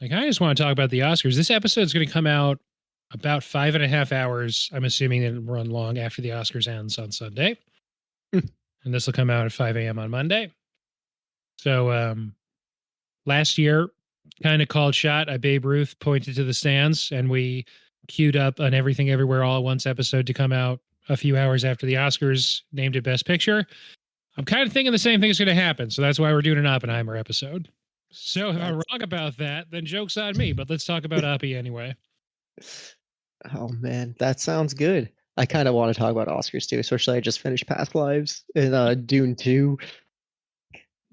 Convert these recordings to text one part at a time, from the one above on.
I kind of just want to talk about the Oscars. This episode is going to come out about 5.5 hours. I'm assuming it'll run long after the Oscars ends on Sunday. And this will come out at 5 a.m. on Monday. So last year, kind of called shot. Babe Ruth pointed to the stands, and we queued up an Everything Everywhere All at Once episode to come out a few hours after the Oscars, named it Best Picture. I'm kind of thinking the same thing is going to happen. So that's why we're doing an Oppenheimer episode. So if I'm wrong about that, then joke's on me. But let's talk about Oppie anyway. Oh man, that sounds good. I kind of want to talk about Oscars too, especially I just finished Past Lives and Dune 2.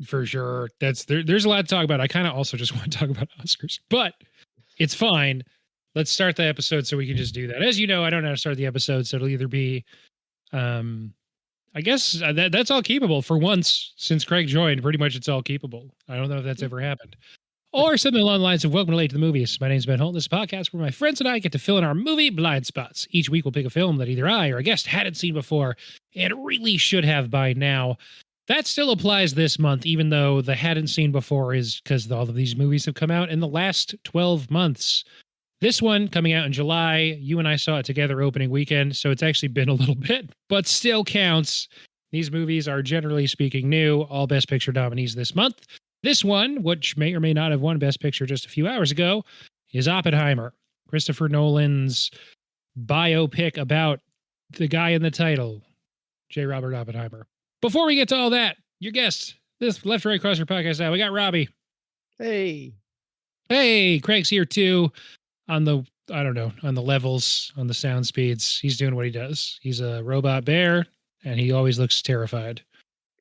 For sure. There's a lot to talk about. I kind of also just want to talk about Oscars, but it's fine. Let's start the episode so we can just do that. As you know, I don't know how to start the episode, so it'll either be I guess that's all keepable for once since Craig joined. Pretty much it's all keepable. I don't know if that's ever happened. Or something along the lines of welcome late to the movies. My name's Ben Holt. This is a podcast where my friends and I get to fill in our movie blind spots. Each week we'll pick a film that either I or a guest hadn't seen before and really should have by now. That still applies this month, even though the hadn't seen before is because all of these movies have come out in the last 12 months. This one coming out in July, you and I saw it together opening weekend, so it's actually been a little bit, but still counts. These movies are generally speaking new, all Best Picture nominees this month. This one, which may or may not have won Best Picture just a few hours ago, is Oppenheimer, Christopher Nolan's biopic about the guy in the title, J. Robert Oppenheimer. Before we get to all that, your guest, this Left Right Cross Your podcast now, we got Robbie. Hey. Hey, Craig's here too on the, I don't know, on the levels, on the sound speeds. He's doing what he does. He's a robot bear and he always looks terrified.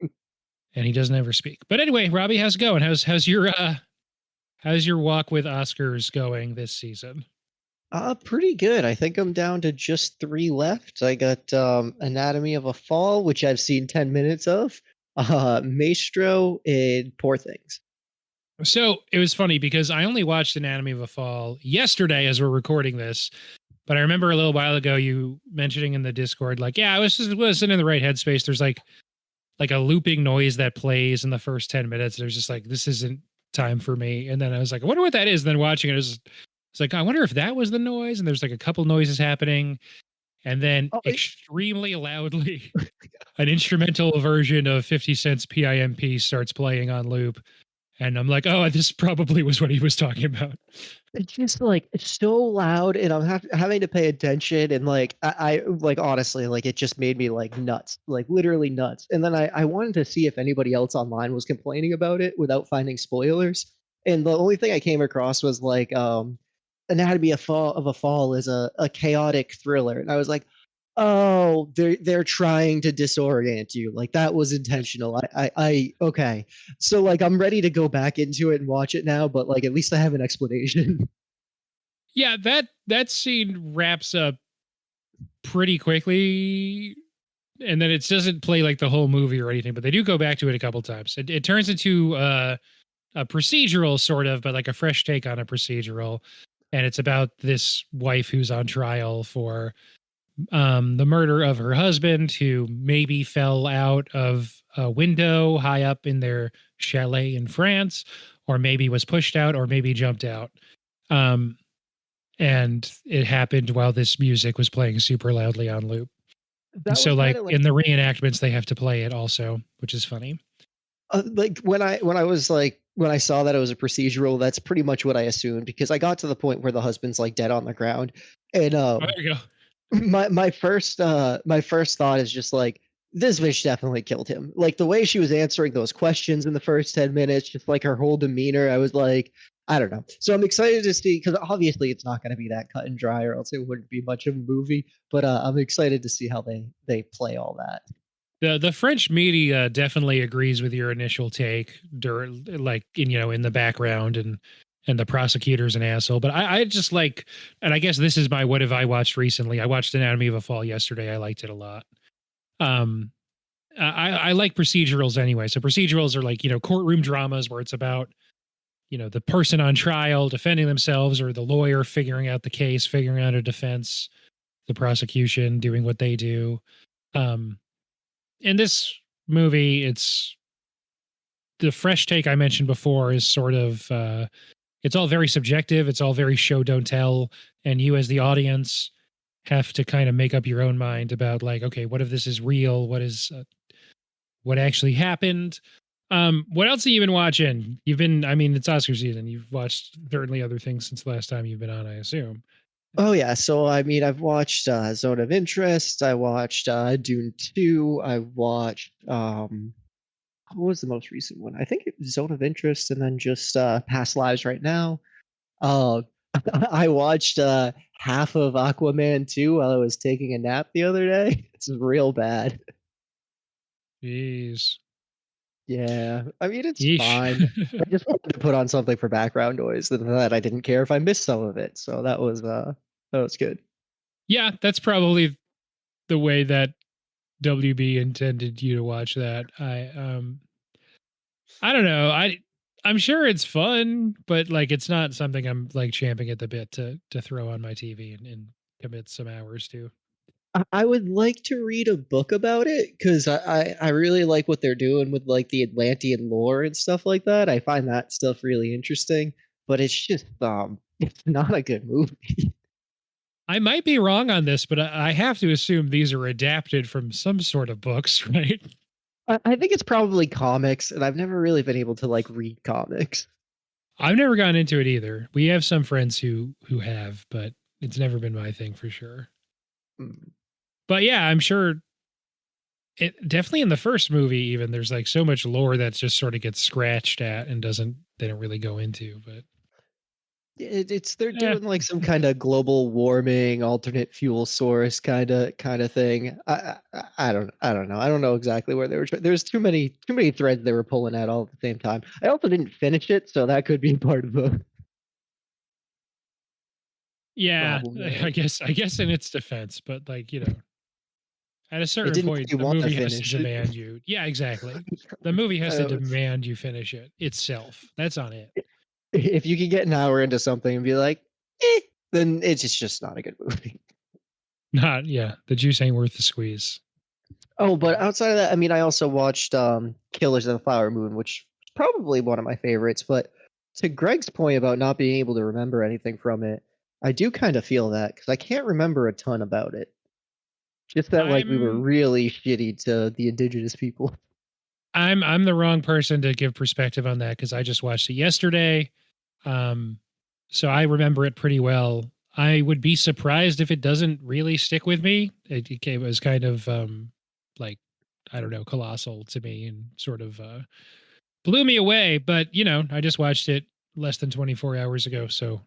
And he doesn't ever speak. But anyway, Robbie, how's it going? How's your walk with Oscars going this season? Pretty good. I think I'm down to just 3 left. I got Anatomy of a Fall, which I've seen 10 minutes of, Maestro, and Poor Things. So it was funny because I only watched Anatomy of a Fall yesterday as we're recording this. But I remember a little while ago you mentioning in the Discord, like, yeah, I wasn't in the right headspace. There's like a looping noise that plays in the first 10 minutes. There's just like, this isn't time for me. And then I was like, I wonder what that is. And then watching it, it's like, I wonder if that was the noise. And there's like a couple noises happening. And then extremely loudly, an instrumental version of 50 Cent's PIMP starts playing on loop. And I'm like, oh, this probably was what he was talking about. It's just like, it's so loud and I'm having to pay attention. And like, I like, honestly, like it just made me like nuts, like literally nuts. And then I wanted to see if anybody else online was complaining about it without finding spoilers. And the only thing I came across was like, Anatomy of a Fall is a chaotic thriller. And I was like, oh, they're trying to disorient you. Like that was intentional. I okay. So like I'm ready to go back into it and watch it now, but like at least I have an explanation. Yeah, that scene wraps up pretty quickly. And then it doesn't play like the whole movie or anything, but they do go back to it a couple times. It turns into a procedural sort of, but like a fresh take on a procedural. And it's about this wife who's on trial for the murder of her husband, who maybe fell out of a window high up in their chalet in France, or maybe was pushed out, or maybe jumped out. And it happened while this music was playing super loudly on loop. So like in the reenactments, they have to play it also, which is funny. Like when I saw that it was a procedural, that's pretty much what I assumed, because I got to the point where the husband's like dead on the ground. And there you go. My first thought is just like, this bitch definitely killed him. Like the way she was answering those questions in the first 10 minutes, just like her whole demeanor, I was like, I don't know. So I'm excited to see, because obviously it's not going to be that cut and dry, or else it wouldn't be much of a movie. But I'm excited to see how they play all that. The French media definitely agrees with your initial take, like in the background, and the prosecutor's an asshole. But I just like, and I guess this is my what have I watched recently. I watched Anatomy of a Fall yesterday. I liked it a lot. I like procedurals anyway. So procedurals are like, courtroom dramas where it's about, the person on trial defending themselves, or the lawyer figuring out the case, figuring out a defense, the prosecution doing what they do. In this movie, it's the fresh take I mentioned before is sort of it's all very subjective. It's all very show don't tell, and you as the audience have to kind of make up your own mind about like, okay, what if this is real? What actually happened? What else have you been watching? You've been, I mean, it's Oscar season. You've watched certainly other things since the last time you've been on, I assume. Oh yeah, so I mean, I've watched Zone of Interest. I watched Dune 2. I watched what was the most recent one? I think it was Zone of Interest, and then just Past Lives right now. Uh, I watched half of Aquaman 2 while I was taking a nap the other day. It's real bad. Jeez. Yeah, I mean it's Yeesh. fine. I just wanted to put on something for background noise, and that I didn't care if I missed some of it. So that was good. Yeah, that's probably the way that WB intended you to watch that. I don't know. I'm sure it's fun, but like it's not something I'm like champing at the bit to throw on my TV and commit some hours to. I would like to read a book about it because I really like what they're doing with like the Atlantean lore and stuff like that. I find that stuff really interesting, but it's just it's not a good movie. I might be wrong on this, but I have to assume these are adapted from some sort of books, right? I think it's probably comics, and I've never really been able to like read comics. I've never gotten into it either. We have some friends who have, but it's never been my thing for sure. Mm. But yeah, I'm sure it definitely in the first movie even there's like so much lore that just sort of gets scratched at and doesn't they don't really go into, but It's they're eh, doing like some kind of global warming, alternate fuel source kind of thing. I don't know. I don't know exactly where they were. There's too many threads they were pulling at all at the same time. I also didn't finish it, so that could be part of the yeah, problem I there. guess I guess in its defense, but like, at a It certain didn't point make you the want to movie has to finish it. demand you. Yeah, exactly. The movie has to Uh, demand you finish it itself. That's on it. if you can get an hour into something and be like, eh, then it's just not a good movie. Not yeah, the juice ain't worth the squeeze. Oh, but outside of that, I mean, I also watched Killers of the Flower Moon, which is probably one of my favorites. But to Greg's point about not being able to remember anything from it, I do kind of feel that because I can't remember a ton about it. Just that, like, we were I'm really shitty to the indigenous people. I'm the wrong person to give perspective on that because I just watched it yesterday. Um, so I remember it pretty well. I would be surprised if it doesn't really stick with me. It was kind of like I don't know, colossal to me and sort of blew me away. But I just watched it less than 24 hours ago, so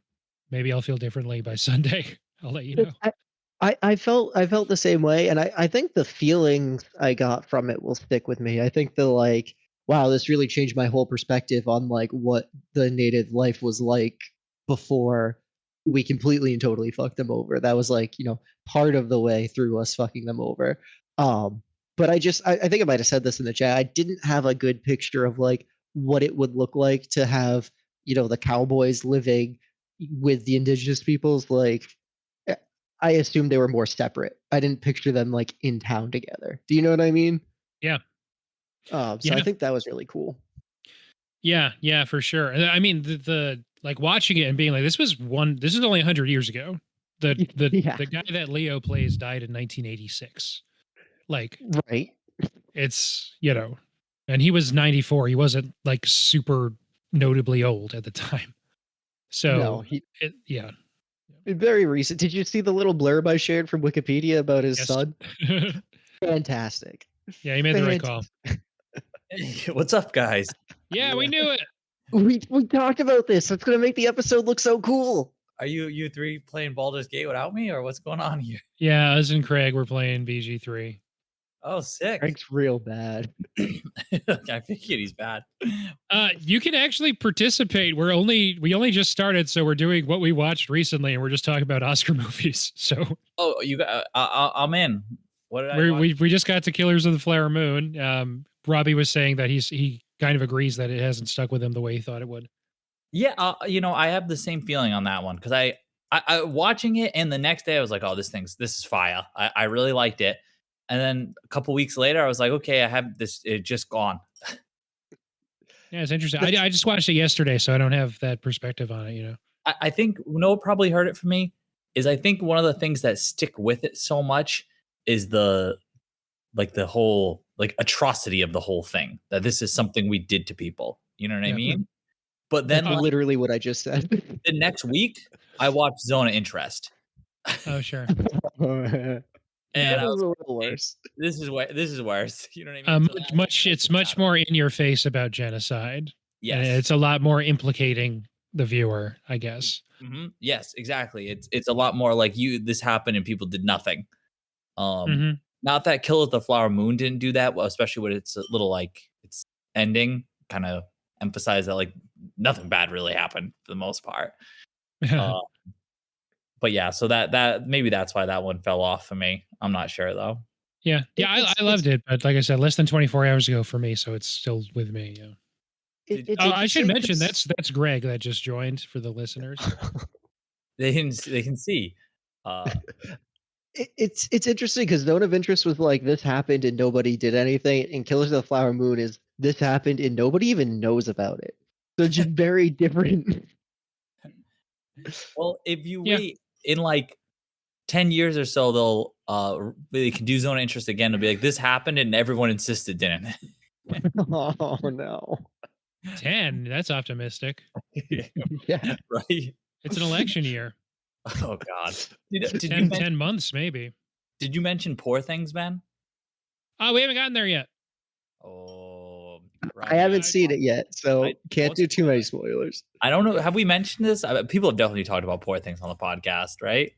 maybe I'll feel differently by Sunday. I'll let you know. It's I felt the same way, and I think the feelings I got from it will stick with me. I think the, like, wow, this really changed my whole perspective on, like, what the native life was like before we completely and totally fucked them over. That was, like, part of the way through us fucking them over. Um, but I think I might have said this in the chat. I didn't have a good picture of, like, what it would look like to have, the cowboys living with the indigenous peoples, like, eh, I assumed they were more separate. I didn't picture them, like, in town together. Do you know what I mean? Yeah, So I yeah, think that was really cool. yeah, for sure. And I mean, the like watching it and being like, this is only 100 years ago. The the Yeah, the guy that Leo plays died in 1986. Like right. it's and he was 94. He wasn't like super notably old at the time. No, So he yeah, very recent. Did you see the little blurb I shared from Wikipedia about his yes, son? Fantastic. yeah, he made the right call. Fantastic. Hey, what's up, guys? Yeah, we Yeah. knew it. We talked about this. It's gonna make the episode look so cool. Are you three playing Baldur's Gate without me, or what's going on here? Yeah, us and Craig were playing BG3. Oh, sick. Greg's real bad. I figured he's bad. You can actually participate. We only just started, so we're doing what we watched recently, and we're just talking about Oscar movies. So Oh, you got. I'm in. What did I we watch? we just got to Killers of the Flower Moon. Robbie was saying that he kind of agrees that it hasn't stuck with him the way he thought it would. Yeah, I have the same feeling on that one because I watching it, and the next day I was like, oh, this is fire. I really liked it, and then a couple weeks later I was like, okay, I have this. It just gone. Yeah, it's interesting. I just watched it yesterday, so I don't have that perspective on it. I think what probably hurt it for me is I think one of the things that stick with it so much is the whole atrocity of the whole thing, that this is something we did to people. You know what I Yeah. mean? But That's then literally what I just said. the next week I watched Zone of Interest. Oh, sure. That And I is was a like, little "Hey, worse. this is worse." You know what I mean? So that It's makes much it more in your face about genocide. And yes. it's a lot more implicating the viewer, I guess. Yes, exactly. It's a lot more like this happened and people did nothing. Um, Mhm. Not that Kill of the Flower Moon didn't do that, well, especially when it's a little its ending kind of emphasized that nothing bad really happened for the most part. Uh, but yeah, so that maybe that's why that one fell off for me. I'm not sure though. Yeah. It, Yeah, it's I it's loved it, but like I said, less than 24 hours ago for me, so it's still with me. Yeah. Did it's Oh, I should interesting mention 'cause that's Greg that just joined for the listeners. they can see? Uh, it's interesting because Zone of Interest was like this happened and nobody did anything, and Killers of the Flower Moon is this happened and nobody even knows about it. So it's just very different. well, if you Yeah. wait in 10 years or so, they can do Zone of Interest again. It'll be like this happened and everyone insisted, didn't Oh no. 10, that's optimistic. it? Yeah. Right? It's an election year. Oh God. Did you 10, mention 10 months maybe. Poor Things, Ben? Oh, we haven't gotten there yet. Oh, I Robbie, haven't seen it yet, so can't won't do too spoil many it. spoilers. I don't know. Have we mentioned this? People have definitely talked about Poor Things on the podcast, right?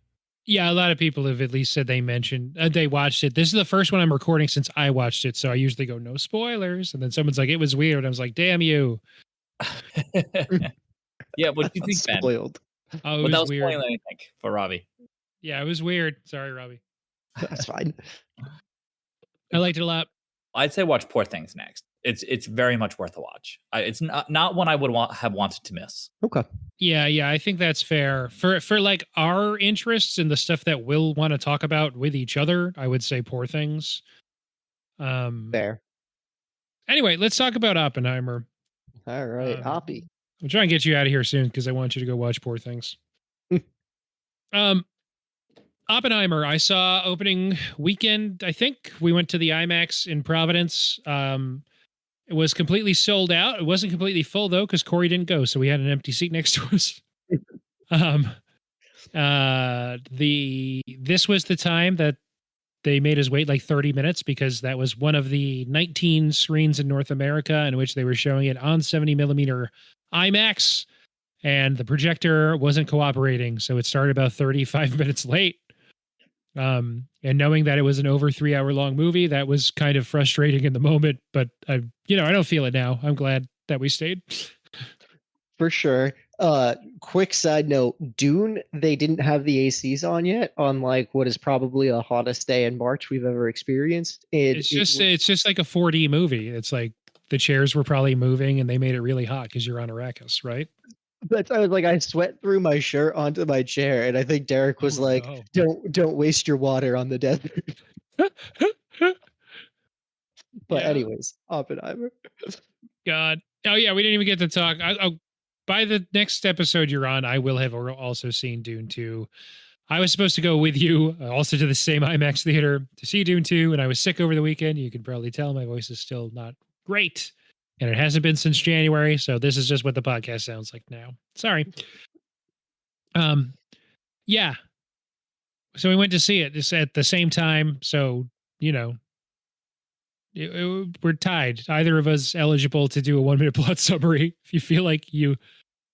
Yeah, a lot of people have at least said they mentioned they watched it. This is the first one I'm recording since I watched it, so I usually go no spoilers, and then someone's like, "It was weird." I was like, "Damn you!" Yeah, what I do you felt think, Ben? spoiled. Oh, it Without was weird. spoiling anything for Robbie. Yeah, it was weird. Sorry, Robbie. That's fine. I liked it a lot. I'd say watch Poor Things next. It's very much worth a watch. It's not one I would have wanted to miss. Okay. Yeah, I think that's fair for like our interests and the stuff that we'll want to talk about with each other. I would say Poor Things. Fair. Anyway, let's talk about Oppenheimer. All right. Um, Hoppy. I'm trying to get you out of here soon because I want you to go watch Poor Things. um, Oppenheimer, I saw opening weekend. I think we went to the IMAX in Providence. It was completely sold out. It wasn't completely full though because Corey didn't go, so we had an empty seat next to us. um, this was the time that they made us wait like 30 minutes because that was one of the 19 screens in North America in which they were showing it on 70 millimeter IMAX, and the projector wasn't cooperating, so it started about 35 minutes late. And knowing that it was an over 3 hour long movie, that was kind of frustrating in the moment, but I don't feel it now. I'm glad that we stayed. For sure. Quick side note, Dune, they didn't have the ACs on yet on like what is probably the hottest day in March we've ever experienced. It's just like a 4D movie. It's like the chairs were probably moving and they made it really hot because you're on Arrakis, right? I was like, I sweat through my shirt onto my chair, and I think Derek was Oh, like, no. don't waste your water on the desert. But Yeah. anyways, Oppenheimer. God. Oh yeah, we didn't even get to talk. By the next episode you're on, I will have also seen Dune 2. I was supposed to go with you also to the same IMAX theater to see Dune 2, and I was sick over the weekend. You can probably tell my voice is still not great, and it hasn't been since January, so this is just what the podcast sounds like now. Sorry. Yeah. So we went to see it just at the same time, so, we're tied. Either of us eligible to do a 1 minute plot summary. If you feel like you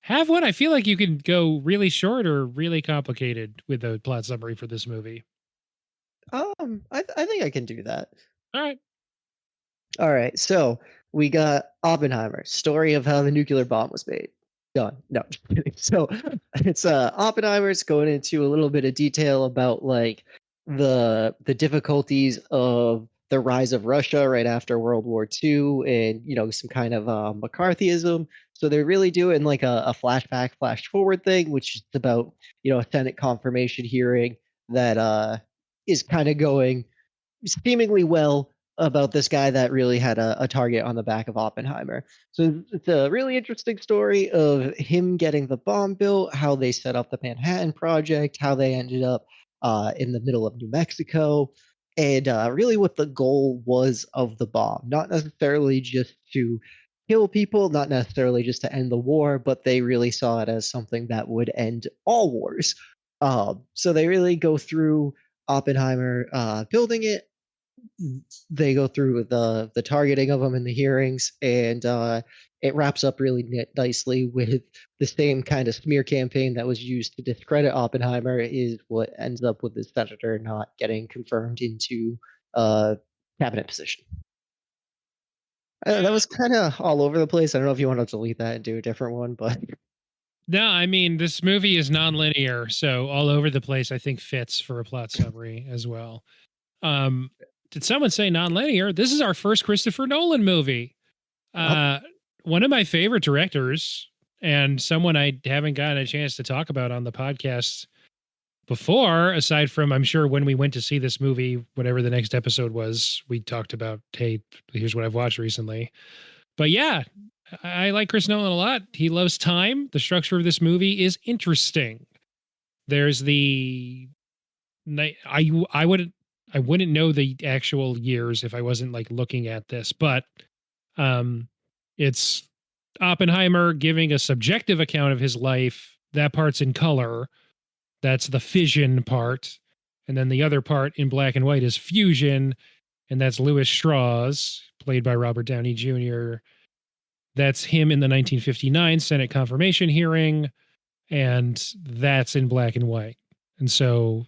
have one, I feel like you can go really short or really complicated with the plot summary for this movie. I think I can do that. All right. All right, so we got Oppenheimer, story of how the nuclear bomb was made. Done. No, just kidding. So it's Oppenheimer's going into a little bit of detail about like the difficulties of the rise of Russia right after World War II, and some kind of McCarthyism. So they're really doing like a flashback, flash forward thing, which is about a Senate confirmation hearing that is kind of going seemingly well. about this guy that really had a target on the back of Oppenheimer. So it's a really interesting story of him getting the bomb built, how they set up the Manhattan Project, how they ended up in the middle of New Mexico, and really what the goal was of the bomb. Not necessarily just to kill people, not necessarily just to end the war, but they really saw it as something that would end all wars. So they really go through Oppenheimer building it. They go through the targeting of them in the hearings, and it wraps up really nicely with the same kind of smear campaign that was used to discredit Oppenheimer is what ends up with the senator not getting confirmed into a cabinet position. That Yeah. was kind of all over the place. I don't know if you want to delete that and do a different one, but No, I mean this movie is non-linear, so all over the place I think fits for a plot summary as well. Um, did someone say non-linear? This is our first Christopher Nolan movie. yep. Uh, one of my favorite directors, and someone I haven't gotten a chance to talk about on the podcast before, aside from I'm sure when we went to see this movie, whatever the next episode was, we talked about, hey, here's what I've watched recently. But yeah, I like Chris Nolan a lot. He loves time. The structure of this movie is interesting. There's the I wouldn't know the actual years if I wasn't like looking at this, but um it's Oppenheimer giving a subjective account of his life. That part's in color. That's the fission part. And then the other part in black and white is fusion, and that's Louis Strauss, played by Robert Downey Jr. That's him in the 1959 Senate confirmation hearing, and that's in black and white. And so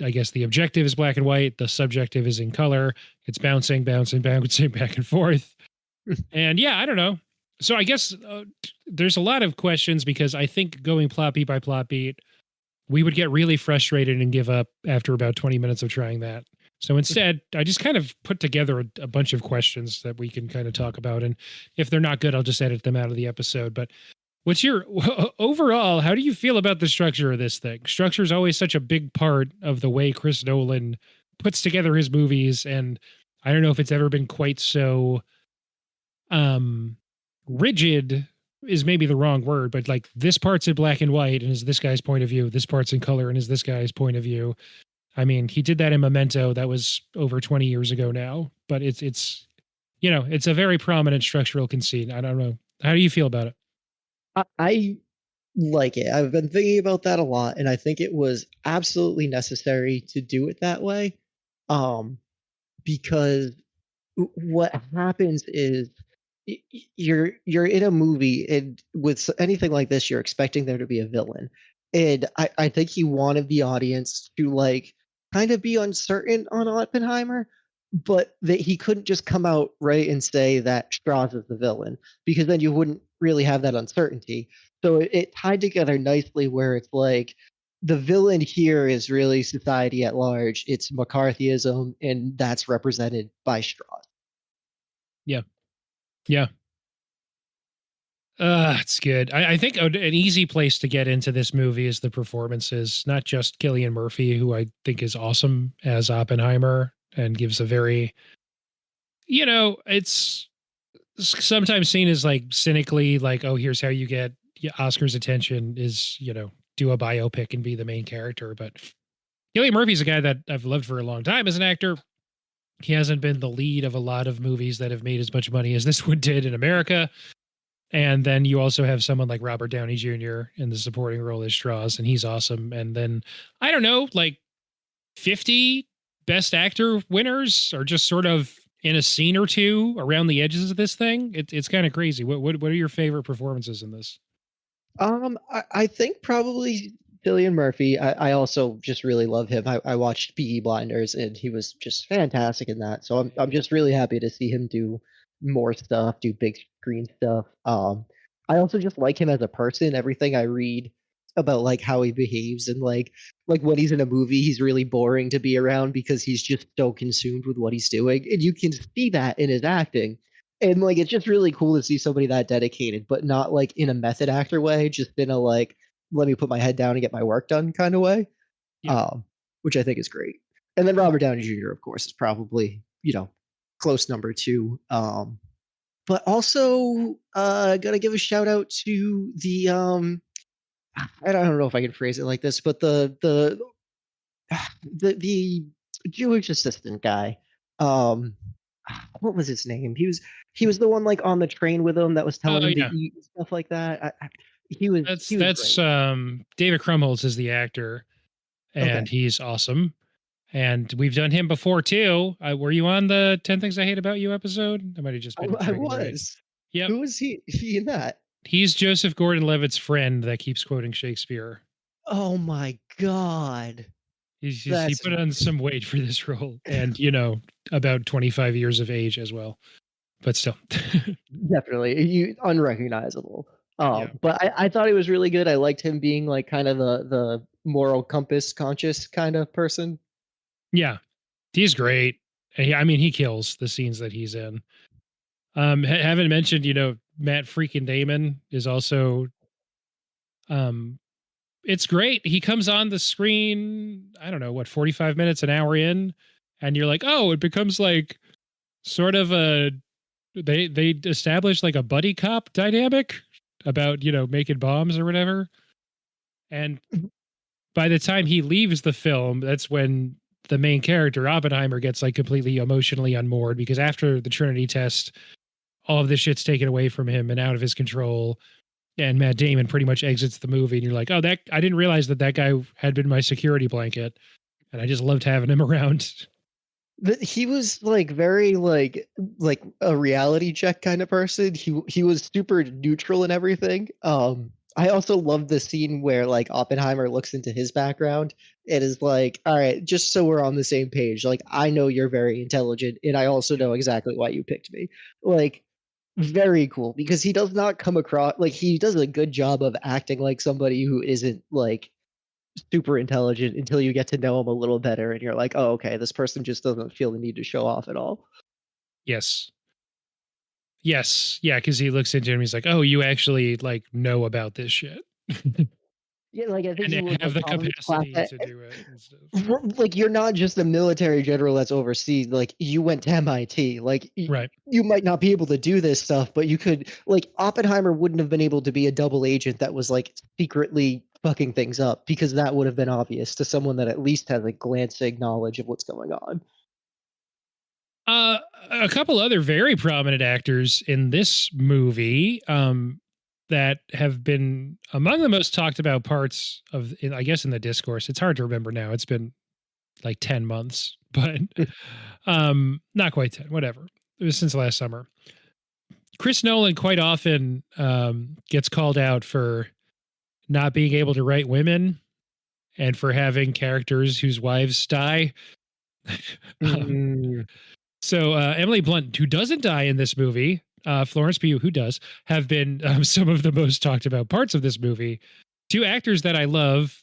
I guess the objective is black and white, the subjective is in color. It's bouncing, bouncing, bouncing back and forth. And yeah, I don't know. So I guess there's a lot of questions because I think going plot beat by plot beat, we would get really frustrated and give up after about 20 minutes of trying that. So instead, I just kind of put together a bunch of questions that we can kind of talk about. And if they're not good, I'll just edit them out of the episode. But what's your overall, how do you feel about the structure of this thing? Structure is always such a big part of the way Chris Nolan puts together his movies. And I don't know if it's ever been quite so rigid is maybe the wrong word, but like this part's in black and white and is this guy's point of view. This part's in color and is this guy's point of view. I mean, he did that in Memento. That was over 20 years ago now, but it's it's a very prominent structural conceit. I don't know. How do you feel about it? I like it. I've been thinking about that a lot, and I think it was absolutely necessary to do it that way. Um, because what happens is you're in a movie, and with anything like this, you're expecting there to be a villain, and I think he wanted the audience to like kind of be uncertain on Oppenheimer, but that he couldn't just come out right and say that Strauss is the villain because then you wouldn't really have that uncertainty. So it tied together nicely where it's like the villain here is really society at large. It's McCarthyism, and that's represented by Strauss. Yeah. Yeah. It's good. I think an easy place to get into this movie is the performances, not just Cillian Murphy, who I think is awesome as Oppenheimer and gives a very, it's sometimes seen as like cynically like, oh, here's how you get Oscar's attention is, do a biopic and be the main character. But Cillian Murphy's a guy that I've loved for a long time as an actor. He hasn't been the lead of a lot of movies that have made as much money as this one did in America. And then you also have someone like Robert Downey Jr. in the supporting role as Strauss, and he's awesome. And then I don't know, like 50 Best Actor winners are just sort of in a scene or two around the edges of this thing. It's kind of crazy. What are your favorite performances in this? I think probably Cillian Murphy. I also just really love him. I watched Peaky Blinders, and he was just fantastic in that. So I'm just really happy to see him do more stuff, do big screen stuff. I also just like him as a person. Everything I read about like how he behaves and like when he's in a movie, he's really boring to be around because he's just so consumed with what he's doing, and you can see that in his acting. And like it's just really cool to see somebody that dedicated, but not like in a method actor way, just in a like let me put my head down and get my work done kind of way. Yeah. Um, which I think is great. And then Robert Downey Jr. of course is probably, close number two. But also gotta give a shout out to the I don't know if I can phrase it like this, but the Jewish assistant guy. Um, what was his name? He was the one like on the train with him that was telling Oh him to yeah, eat and stuff like that. He was that's great. David Krumholtz is the actor, and Okay. he's awesome. And we've done him before too. Were you on the 10 Things I Hate About You episode? I might have just been I checking right. was. Yep. Who was he in that? He's Joseph Gordon-Levitt's friend that keeps quoting Shakespeare. Oh my god. He That's put on some weight for this role, and about 25 years of age as well. But still, definitely you unrecognizable. yeah, But I thought he was really good. I liked him being like kind of the moral compass conscious kind of person. yeah, he's great. And I mean, he kills the scenes that he's in. Haven't mentioned, Matt freaking Damon is also um it's great. He comes on the screen, I don't know, what, 45 minutes, an hour in, and you're like, oh, it becomes like sort of they establish like a buddy cop dynamic about, making bombs or whatever. And by the time he leaves the film, that's when the main character, Oppenheimer, gets like completely emotionally unmoored because after the Trinity test, all of this shit's taken away from him and out of his control. And Matt Damon pretty much exits the movie, and you're like, oh, that I didn't realize that guy had been my security blanket, and I just loved having him around. He was like very like a reality check kind of person. He was super neutral and everything. I also love the scene where like Oppenheimer looks into his background and is like, all right, just so we're on the same page, like I know you're very intelligent and I also know exactly why you picked me. Like very cool because he does not come across like he does a good job of acting like somebody who isn't like super intelligent until you get to know him a little better and you're like, "Oh, okay, this person just doesn't feel the need to show off at all." Yes. Yes. Yeah, because he looks into him, he's like, oh, you actually like know about this shit. Yeah, like I think And he was have like the top of his class capacity to do it and stuff. like you're not just a military general that's overseas, like you went to MIT. Like Right. you might not be able to do this stuff, but you could like Oppenheimer wouldn't have been able to be a double agent that was like secretly fucking things up because that would have been obvious to someone that at least has a glancing knowledge of what's going on. Uh, a couple other very prominent actors in this movie that have been among the most talked about parts of, I guess, in the discourse. It's hard to remember now. It's been like 10 months, but not quite 10, whatever. It was since last summer. Chris Nolan quite often gets called out for not being able to write women and for having characters whose wives die. um, Mm. So Emily Blunt, who doesn't die in this movie, Florence Pugh, who does, have been some of the most talked about parts of this movie. Two actors that I love.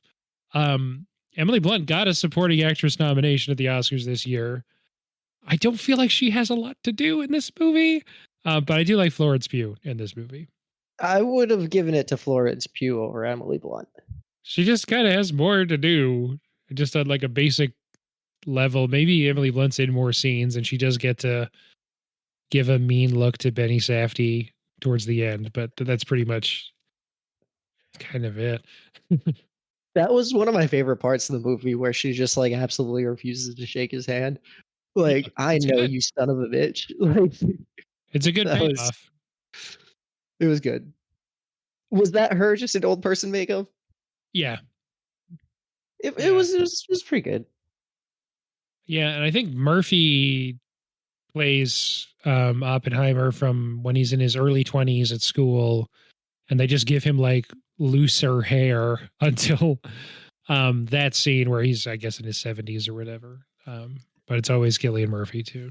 Emily Blunt got a supporting actress nomination at the Oscars this year. I don't feel like she has a lot to do in this movie, but I do like Florence Pugh in this movie. I would have given it to Florence Pugh over Emily Blunt. She just kind of has more to do, just on like a basic level. Maybe Emily Blunt's in more scenes, and she does get to give a mean look to Benny Safdie towards the end, but that's pretty much kind of it. That was one of my favorite parts of the movie where she just like absolutely refuses to shake his hand. Yeah, Like, I it's know good. you son of a bitch. Like It's a good that was payoff. it was good. Was that her just an old person makeup? Yeah, It yeah, was it was pretty good. yeah, and I think Murphy plays Oppenheimer from when he's in his early 20s at school, and they just give him like looser hair until that scene where he's, I guess, in his 70s or whatever. But it's always Cillian Murphy too.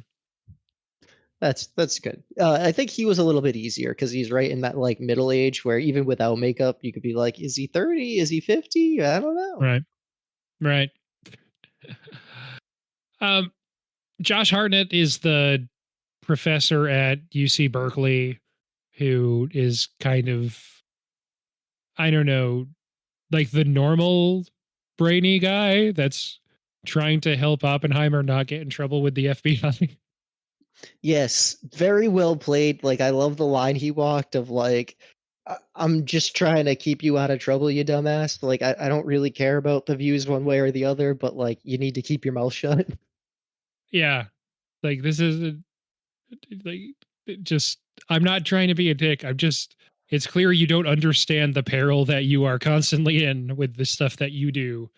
That's good. I think he was a little bit easier because he's right in that like middle age where even without makeup, you could be like, is he 30? Is he 50? I don't know. Right, right. um, Josh Hartnett is the professor at UC Berkeley who is kind of, I don't know, like the normal brainy guy that's trying to help Oppenheimer not get in trouble with the FBI. Yes, very well played. Like, I love the line he walked of like, I'm just trying to keep you out of trouble, you dumbass. Like, I don't really care about the views one way or the other, but like, you need to keep your mouth shut." Yeah, like this is like just I'm not trying to be a dick. I'm just it's clear you don't understand the peril that you are constantly in with the stuff that you do.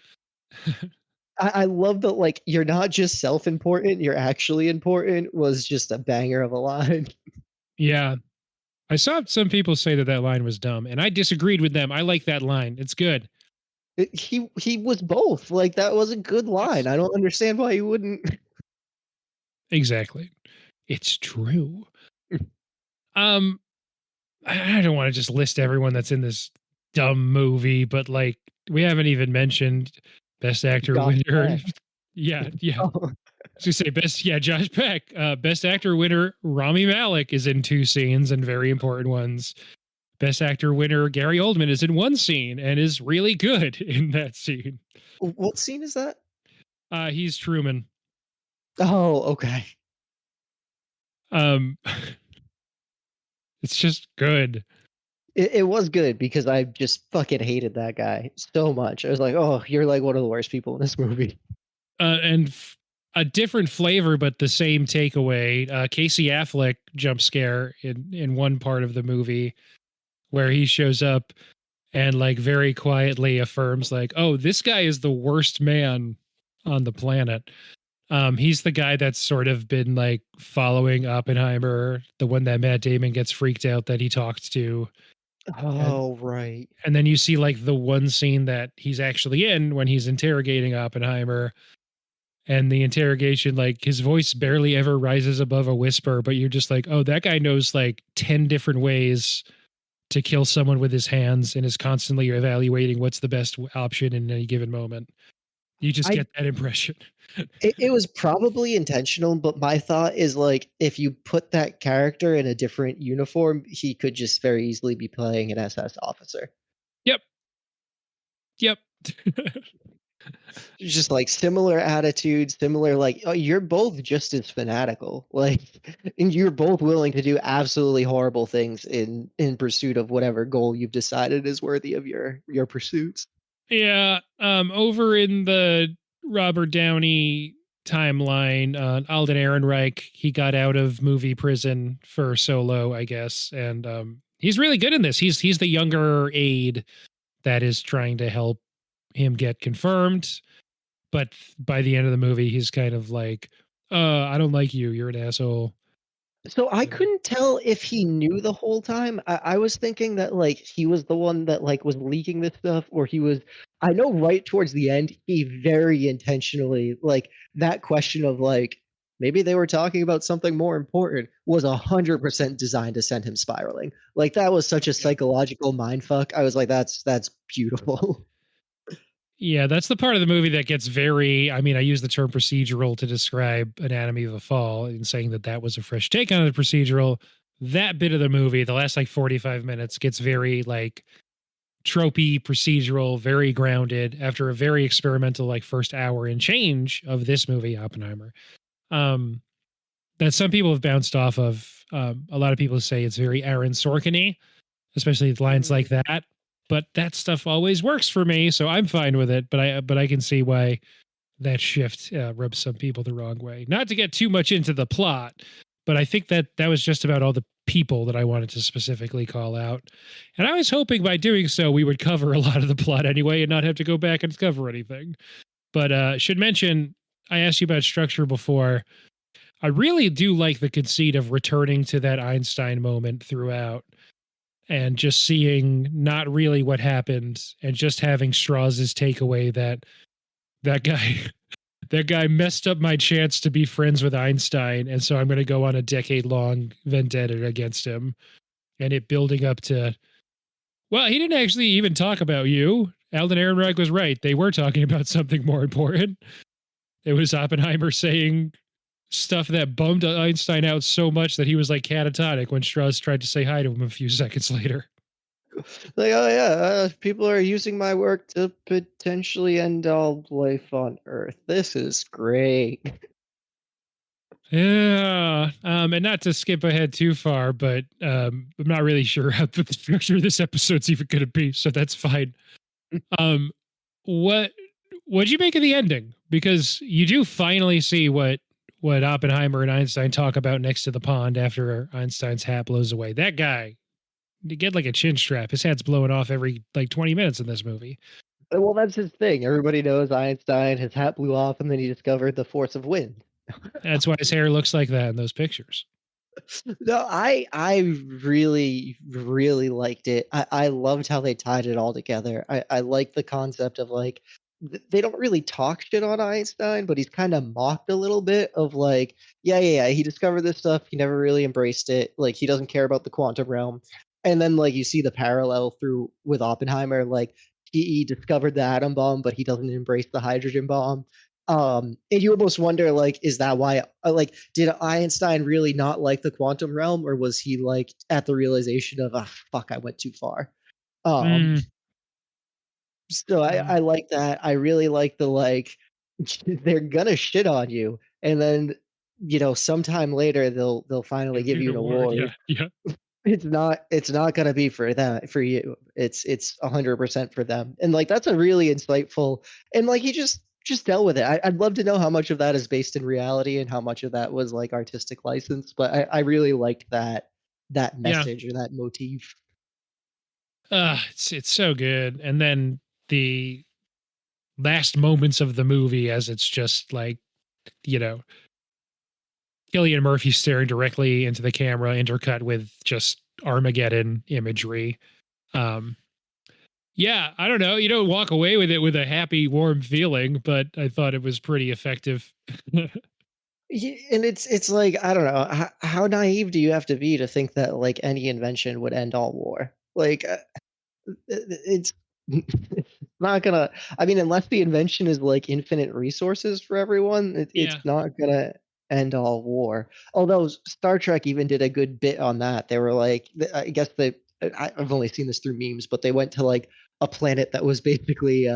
I love that, like, you're not just self-important, you're actually important was just a banger of a line. Yeah. I saw some people say that that line was dumb and I disagreed with them. I like that line. It's good. He was both. Like, that was a good line. Yes. I don't understand why he wouldn't. Exactly. It's true. Um I don't want to just list everyone that's in this dumb movie, but like we haven't even mentioned best actor Josh winner. Peck. Yeah, yeah. Oh, To say best, yeah, Josh Peck, best actor winner Rami Malek is in 2 scenes and very important ones. Best actor winner Gary Oldman is in 1 scene and is really good in that scene. what scene is that? He's Truman. Oh, okay. Um, it's just good. It was good because I just fucking hated that guy so much. I was like, "Oh, you're like one of the worst people in this movie." And a different flavor, but the same takeaway. Casey Affleck jump scare in one part of the movie where he shows up and like very quietly affirms like, "Oh, this guy is the worst man on the planet." He's the guy that's sort of been like following Oppenheimer, the one that Matt Damon gets freaked out that he talked to. And Oh, right. and then you see like the one scene that he's actually in when he's interrogating Oppenheimer, and the interrogation, like his voice barely ever rises above a whisper, but you're just like, oh, that guy knows like 10 different ways to kill someone with his hands and is constantly evaluating what's the best option in any given moment. You just I get that impression. it was probably intentional, but my thought is like if you put that character in a different uniform, he could just very easily be playing an SS officer. Yep. Yep. Just like similar attitudes, similar like, oh, you're both just as fanatical. Like, and you're both willing to do absolutely horrible things in pursuit of whatever goal you've decided is worthy of your pursuits. Yeah. Over in the Robert Downey timeline, Alden Ehrenreich, he got out of movie prison for Solo, I guess, and he's really good in this. He's the younger aide that is trying to help him get confirmed, but by the end of the movie, he's kind of like, I don't like you. You're an asshole." So I couldn't tell if he knew the whole time. I was thinking that like he was the one that like was leaking this stuff, or he was. I know right towards the end, he very intentionally like that question of like maybe they were talking about something more important was 100% designed to send him spiraling. Like that was such a Yep. psychological mind fuck. I was like, that's beautiful. Yeah, that's the part of the movie that gets very. I mean, I use the term procedural to describe Anatomy of a Fall in saying that that was a fresh take on the procedural. That bit of the movie, the last like 45 minutes, gets very like tropey, procedural, very grounded after a very experimental like first hour and change of this movie, Oppenheimer. Um, that some people have bounced off of. A lot of people say it's very Aaron Sorkin-y, especially lines like that. But that stuff always works for me, so I'm fine with it. But I can see why that shift rubs some people the wrong way. Not to get too much into the plot, but I think that that was just about all the people that I wanted to specifically call out. And I was hoping by doing so we would cover a lot of the plot anyway and not have to go back and cover anything. But should mention, I asked you about structure before. I really do like the conceit of returning to that Einstein moment throughout and just seeing not really what happened and just having Strauss's takeaway that that guy that guy messed up my chance to be friends with Einstein, and so I'm going to go on a decade-long vendetta against him, and it building up to, well, he didn't actually even talk about you. Alden Ehrenreich was right. They were talking about something more important. It was Oppenheimer saying stuff that bummed Einstein out so much that he was like catatonic when Strauss tried to say hi to him a few seconds later. Like, oh yeah, people are using my work to potentially end all life on Earth. This is great. Yeah. And not to skip ahead too far, but I'm not really sure how the structure of this episode's even going to be, so that's fine. Um, what what'd you make of the ending? Because you do finally see what Oppenheimer and Einstein talk about next to the pond after Einstein's hat blows away. That guy, to get like a chin strap, his hat's blowing off every like 20 minutes in this movie. Well, that's his thing. Everybody knows Einstein, his hat blew off, and then he discovered the force of wind. That's why his hair looks like that in those pictures. No, I really liked it. I loved how they tied it all together. I like the concept of like they don't really talk shit on Einstein, but he's kind of mocked a little bit of like, yeah, he discovered this stuff, he never really embraced it. Like he doesn't care about the quantum realm. And then like you see the parallel through with Oppenheimer, like he discovered the atom bomb, but he doesn't embrace the hydrogen bomb. And you almost wonder, like, is that why? Like, did Einstein really not like the quantum realm, or was he like at the realization of, ah, fuck, I went too far? Um, Mm, so I mm. like that. I really like the like, they're gonna shit on you, and then sometime later they'll finally Give give you an you an award. Yeah, award. yeah, It's not gonna be for that for you. It's 100% for them. And like that's a really insightful, and like he just dealt with it. I'd love to know how much of that is based in reality and how much of that was like artistic license. But I really liked that yeah. message or that motif. It's so good. And then the last moments of the movie, as it's just like, you know, Cillian Murphy staring directly into the camera, intercut with just Armageddon imagery. Um, yeah, I don't know. You don't walk away with it with a happy, warm feeling, but I thought it was pretty effective. And it's like I don't know how naive do you have to be to think that like any invention would end all war? Like it's it's not gonna. I mean, unless the invention is like infinite resources for everyone, it's Yeah. not gonna end all war. Although Star Trek even did a good bit on that. They were like, I guess I've only seen this through memes, but they went to like a planet that was basically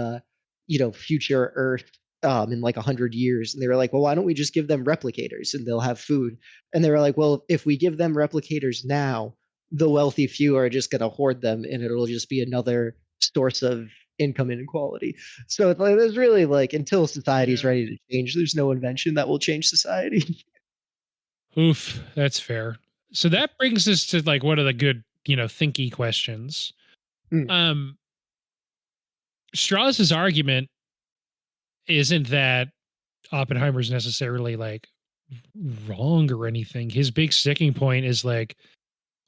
future Earth in like 100 years, and they were like, well, why don't we just give them replicators and they'll have food? And they were like, well, if we give them replicators now, the wealthy few are just going to hoard them, and it'll just be another source of income inequality. So it's like there's really like until society's Yeah. ready to change, there's no invention that will change society. Oof, that's fair. So that brings us to like one of the good, thinky questions. Mm. Um, Strauss's argument isn't that Oppenheimer's necessarily like wrong or anything. His big sticking point is like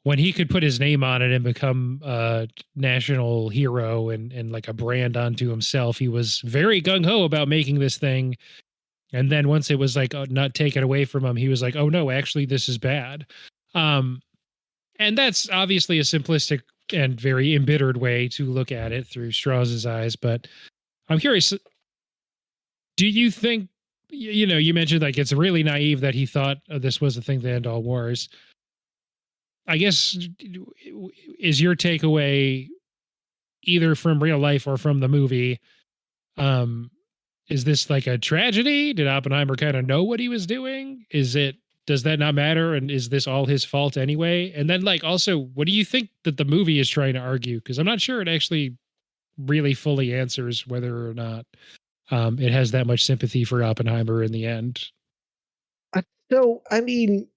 when he could put his name on it and become a national hero and like a brand unto himself, he was very gung ho about making this thing. And then once it was like not taken away from him, he was like, "Oh no, actually, this is bad." Um, and that's obviously a simplistic and very embittered way to look at it through Strauss's eyes. But I'm curious, do you think, you mentioned like it's really naive that he thought this was the thing to end all wars. I guess, is your takeaway either from real life or from the movie? Um, is this like a tragedy? Did Oppenheimer kind of know what he was doing? Does that not matter? And is this all his fault anyway? And then like also, what do you think that the movie is trying to argue? Because I'm not sure it actually really fully answers whether or not it has that much sympathy for Oppenheimer in the end. So, I mean,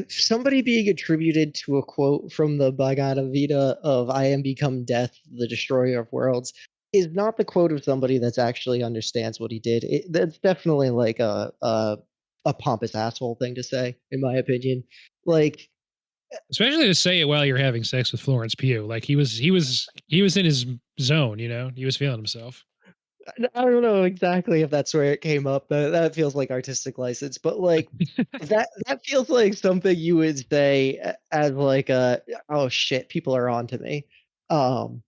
somebody being attributed to a quote from the Bhagavad Gita of "I am become death, the destroyer of worlds" is not the quote of somebody that's actually understands what he did. That's definitely like a pompous asshole thing to say, in my opinion. Like, Especially to say it while you're having sex with Florence Pugh. Like he was in his zone, he was feeling himself. I don't know exactly if that's where it came up. That feels like artistic license, but like that feels like something you would say as like a oh shit, people are on to me. Um,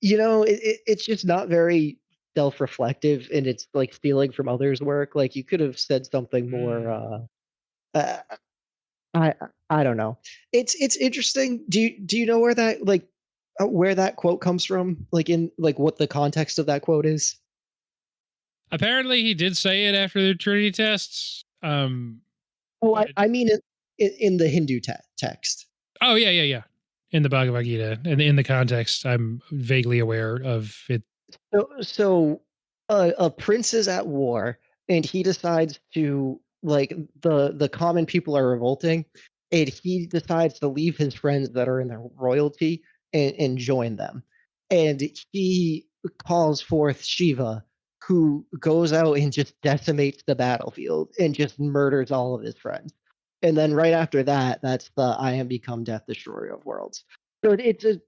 it's just not very self-reflective, and it's like stealing from others' work. Like you could have said something more. Mm. Uh, I I don't know. It's interesting. Do you know where where that quote comes from? Like in like what the context of that quote is? Apparently he did say it after the Trinity tests. Oh, but I mean it in the Hindu text. oh yeah. In the Bhagavad Gita and in the context, I'm vaguely aware of it. So a prince is at war, and he decides to like the common people are revolting, and he decides to leave his friends that are in the royalty and join them. And he calls forth Shiva, who goes out and just decimates the battlefield and just murders all of his friends. And then right after that, that's the I am become death destroyer of worlds. So it's a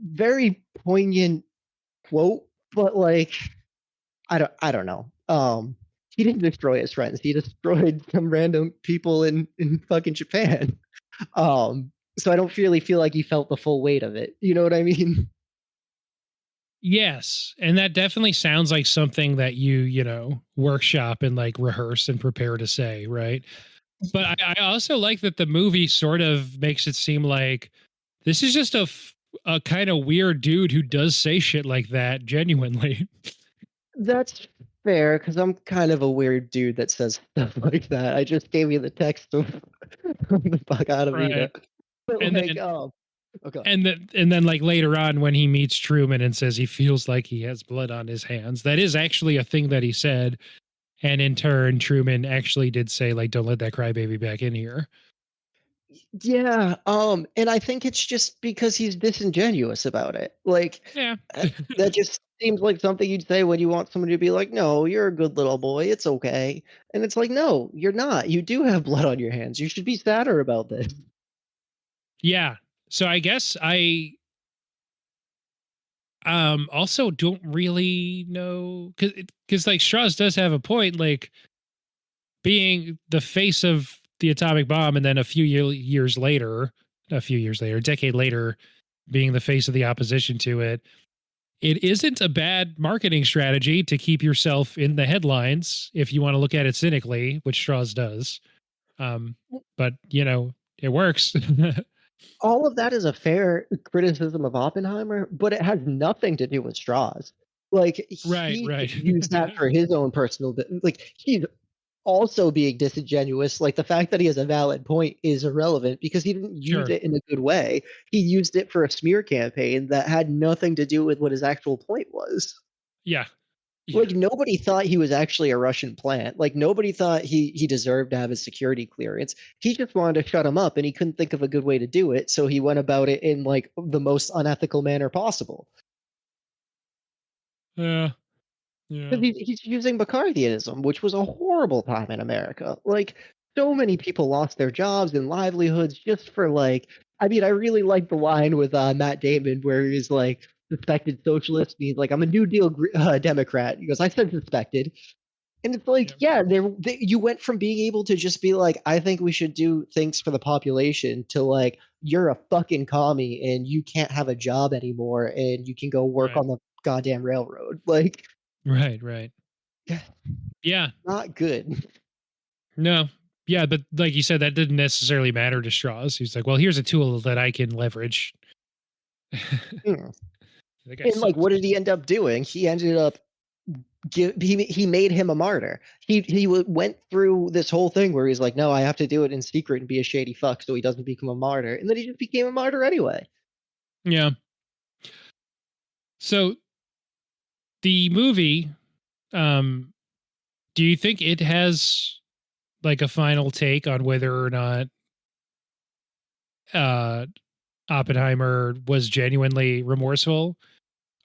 very poignant quote, but like I don't know. He didn't destroy his friends. He destroyed some random people in fucking Japan. So I don't really feel like he felt the full weight of it. You know what I mean? Yes, and that definitely sounds like something that you know, workshop and like rehearse and prepare to say, right? But I also like that the movie sort of makes it seem like this is just a kind of weird dude who does say shit like that genuinely. That's fair because I'm kind of a weird dude that says stuff like that. I just gave you the text of, of the Bhagavad Right. Gita. But And like, then okay. and then like later on when he meets Truman and says he feels like he has blood on his hands. That is actually a thing that he said. And in turn, Truman actually did say, like, don't let that crybaby back in here. Yeah, and I think it's just because he's disingenuous about it. Like, Yeah. that just seems like something you'd say when you want somebody to be like, "No, you're a good little boy. It's okay." And it's like, "No, you're not. You do have blood on your hands. You should be sadder about this." Yeah. So I guess I also don't really know because like Strauss does have a point, like being the face of the atomic bomb, and then a few years later, a decade later, being the face of the opposition to it. It isn't a bad marketing strategy to keep yourself in the headlines if you want to look at it cynically, which Strauss does. Um, but you know, it works. All of that is a fair criticism of Oppenheimer, but it has nothing to do with Strauss. Like, Right, he right. just used that for his own personal like, he's also being disingenuous. Like, the fact that he has a valid point is irrelevant because he didn't use Sure. it in a good way. He used it for a smear campaign that had nothing to do with what his actual point was. Yeah. Yeah. Like, nobody thought he was actually a Russian plant. Like, nobody thought he deserved to have his security clearance. He just wanted to shut him up, and he couldn't think of a good way to do it, so he went about it in, like, the most unethical manner possible. Yeah. Yeah. Because he's using McCarthyism, which was a horrible time in America. Like, so many people lost their jobs and livelihoods just for like. I mean, I really like the line with Matt Damon where he's like suspected socialist, and he's like, "I'm a New Deal Democrat." He goes, "I said suspected," and it's like, Yep. yeah, you went from being able to just be like, "I think we should do things for the population," to like, "You're a fucking commie and you can't have a job anymore, and you can go work Right. on the goddamn railroad." Like, Right. Right. Yeah. not good. No. Yeah, but like you said, that didn't necessarily matter to Strauss. He's like, well, here's a tool that I can leverage. Mm. That guy And like, sucks. what did he end up doing? He ended up he made him a martyr. He went through this whole thing where he's like, no, I have to do it in secret and be a shady fuck so he doesn't become a martyr, and then he just became a martyr anyway. Yeah. So the movie, um, do you think it has like a final take on whether or not uh Oppenheimer was genuinely remorseful?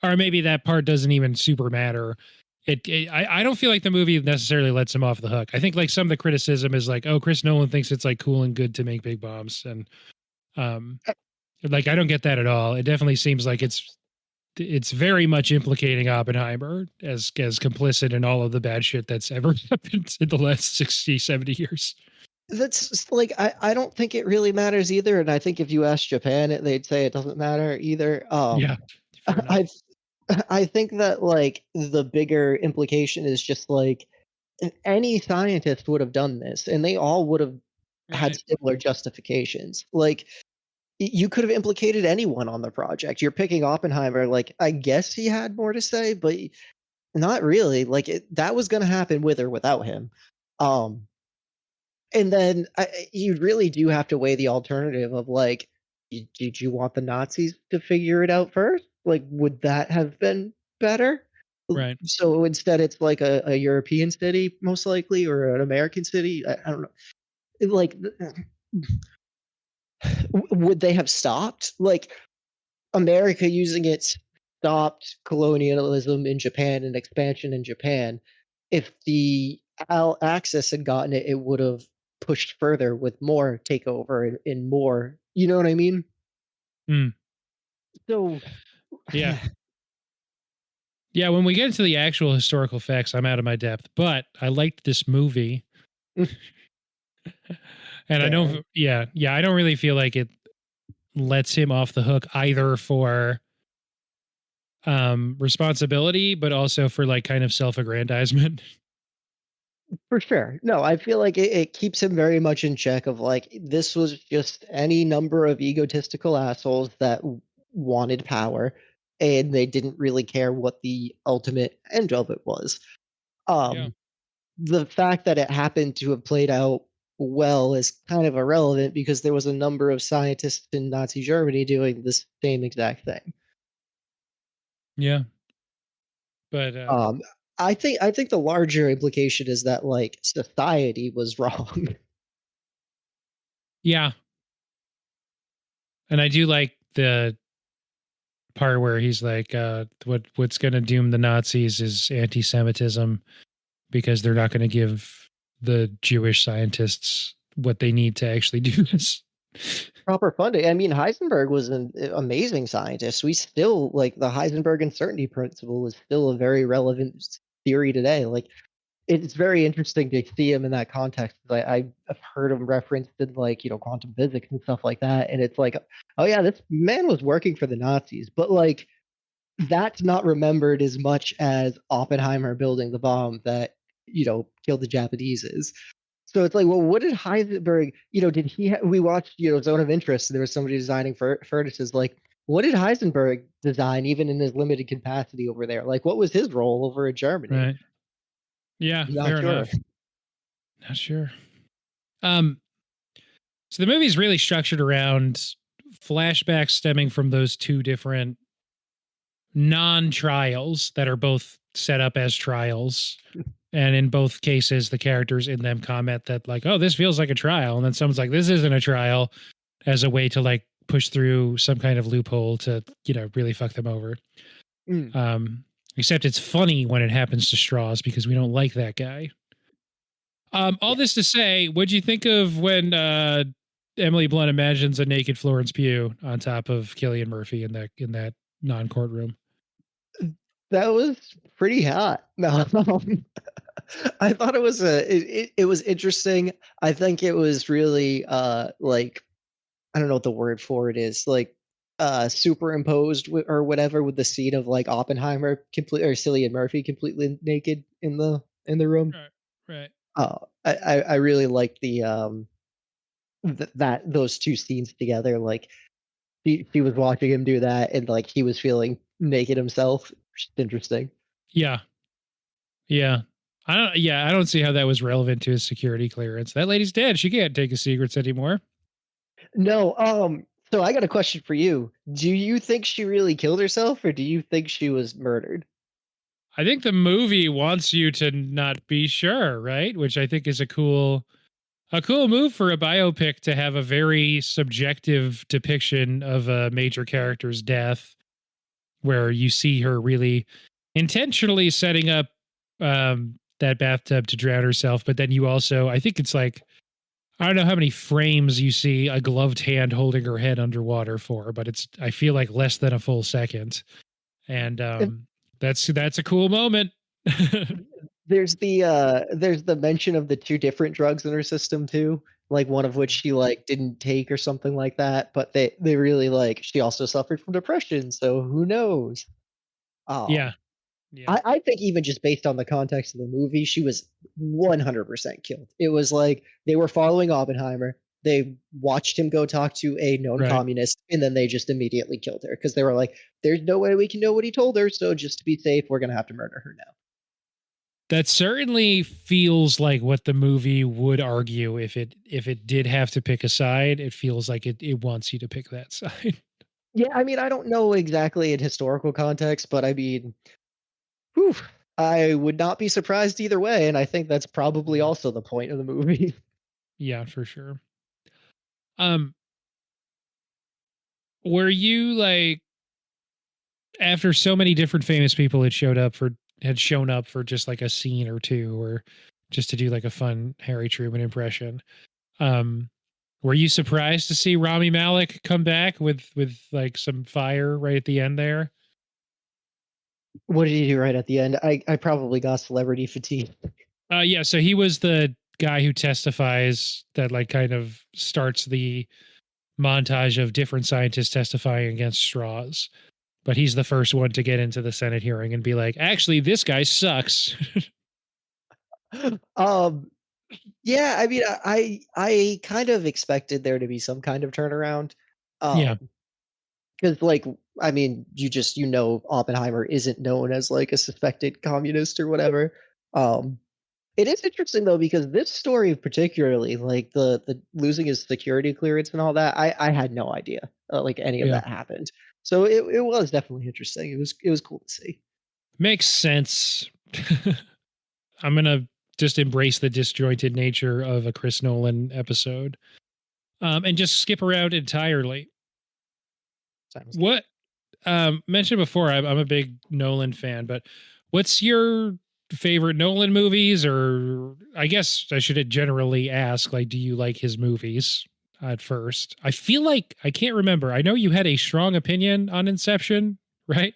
Or maybe that part doesn't even super matter. I don't feel like the movie necessarily lets him off the hook. I think like some of the criticism is like, oh, Chris Nolan thinks it's like cool and good to make big bombs, and um, like I don't get that at all. It definitely seems like it's very much implicating Oppenheimer as complicit in all of the bad shit that's ever happened in the last 60, 70 years. That's like, I don't think it really matters either, and I think if you ask Japan, they'd say it doesn't matter either. Yeah, fair enough. I I think that like the bigger implication is just like any scientist would have done this, and they all would have had Right. similar justifications. Like, you could have implicated anyone on the project. You're picking Oppenheimer, like, I guess he had more to say, but not really. Like, that was going to happen with or without him. Um, And then you really do have to weigh the alternative of like, did you want the Nazis to figure it out first? Like, would that have been better? Right. So instead, it's like a European city, most likely, or an American city. I don't know. Like, would they have stopped? Like, America using it stopped colonialism in Japan and expansion in Japan. If the Axis had gotten it, it would have pushed further with more takeover and more. You know what I mean? Mm. So, Yeah. Yeah, when we get into the actual historical facts, I'm out of my depth, but I liked this movie. And I fair. don't, I don't really feel like it lets him off the hook either for responsibility, but also for like kind of self-aggrandizement. For sure. No, I feel like it keeps him very much in check of like this was just any number of egotistical assholes that wanted power and they didn't really care what the ultimate end of it was. Yeah. Um the fact that it happened to have played out well is kind of irrelevant because there was a number of scientists in Nazi Germany doing the same exact thing. Yeah. But Um I think the larger implication is that like society was wrong. yeah. And I do like the part where he's like, what's gonna doom the Nazis is anti-Semitism because they're not gonna give the Jewish scientists what they need to actually do this. Proper funding. I mean, Heisenberg was an amazing scientist. We still like the Heisenberg uncertainty principle is still a very relevant theory today. Like, it's very interesting to see him in that context. I've heard him referenced in like quantum physics and stuff like that, and it's like, oh yeah, this man was working for the Nazis, but like that's not remembered as much as Oppenheimer building the bomb that killed the Japanese is. So it's like, well, what did Heisenberg, did he, we watched, Zone of Interest, and there was somebody designing furnaces. Like, what did Heisenberg design, even in his limited capacity over there? Like, what was his role over in Germany? Right. Yeah, Not fair sure. enough. Not sure. Um, so the movie's really structured around flashbacks stemming from those two different non-trials that are both set up as trials. And in both cases, the characters in them comment that like, oh, this feels like a trial. And then someone's like, this isn't a trial, as a way to like push through some kind of loophole to, really fuck them over. Mm, Except it's funny when it happens to Straws because we don't like that guy. All yeah. this to say, what'd you think of when Emily Blunt imagines a naked Florence Pugh on top of Cillian Murphy in that non-courtroom? That was pretty hot. No, I thought it was interesting. I think it was really like I don't know what the word for it is, like superimposed or whatever with the scene of like Oppenheimer complete or Cillian Murphy completely naked in the room. Right. Right. I really liked the that those two scenes together. Like she was watching him do that, and like he was feeling naked himself. Which is interesting. Yeah. Yeah. I don't see how that was relevant to his security clearance. That lady's dead. She can't take his secrets anymore. No, so I got a question for you. Do you think she really killed herself, or do you think she was murdered? I think the movie wants you to not be sure, right? Which I think is a cool move for a biopic to have a very subjective depiction of a major character's death, where you see her really intentionally setting up that bathtub to drown herself, but then you also, I think it's like, I don't know how many frames you see a gloved hand holding her head underwater for, but it's, I feel like less than a full second, and And that's a cool moment. there's the mention of the two different drugs in her system too, like one of which she like didn't take or something like that, but they really like she also suffered from depression, so who knows? Yeah, Um yeah, I think even just based on the context of the movie, she was 100% killed. It was like they were following Oppenheimer. They watched him go talk to a known right. communist, and then they just immediately killed her because they were like, "There's no way we can know what he told her, so just to be safe, we're gonna have to murder her now." That certainly feels like what the movie would argue if it did have to pick a side. It feels like it wants you to pick that side. Yeah, I mean, I don't know exactly in historical context, but I mean, whew, I would not be surprised either way, and I think that's probably Yeah. also the point of the movie. Yeah, for sure. Um, were you like after so many different famous people had shown up for just like a scene or two or just to do like a fun Harry Truman impression? Um, were you surprised to see Rami Malek come back with like some fire right at the end there? What did he do right at the end? I probably got celebrity fatigue. Yeah, so he was the guy who testifies that like kind of starts the montage of different scientists testifying against straws. But he's the first one to get into the Senate hearing and be like, actually, this guy sucks. Um, yeah, I mean, I kind of expected there to be some kind of turnaround. Yeah. Because like, I mean, you know, Oppenheimer isn't known as like a suspected communist or whatever. Um, it is interesting though because this story particularly, like the losing his security clearance and all that, I had no idea like any of Yeah. that happened. So it was definitely interesting. It was cool to see. Makes sense. I'm going to just embrace the disjointed nature of a Chris Nolan episode and just skip around entirely. Sounds good. What mentioned before, I'm a big Nolan fan, but what's your favorite Nolan movies? Or I guess I should generally ask, like, do you like his movies at first? I feel like I can't remember. I know you had a strong opinion on Inception, right?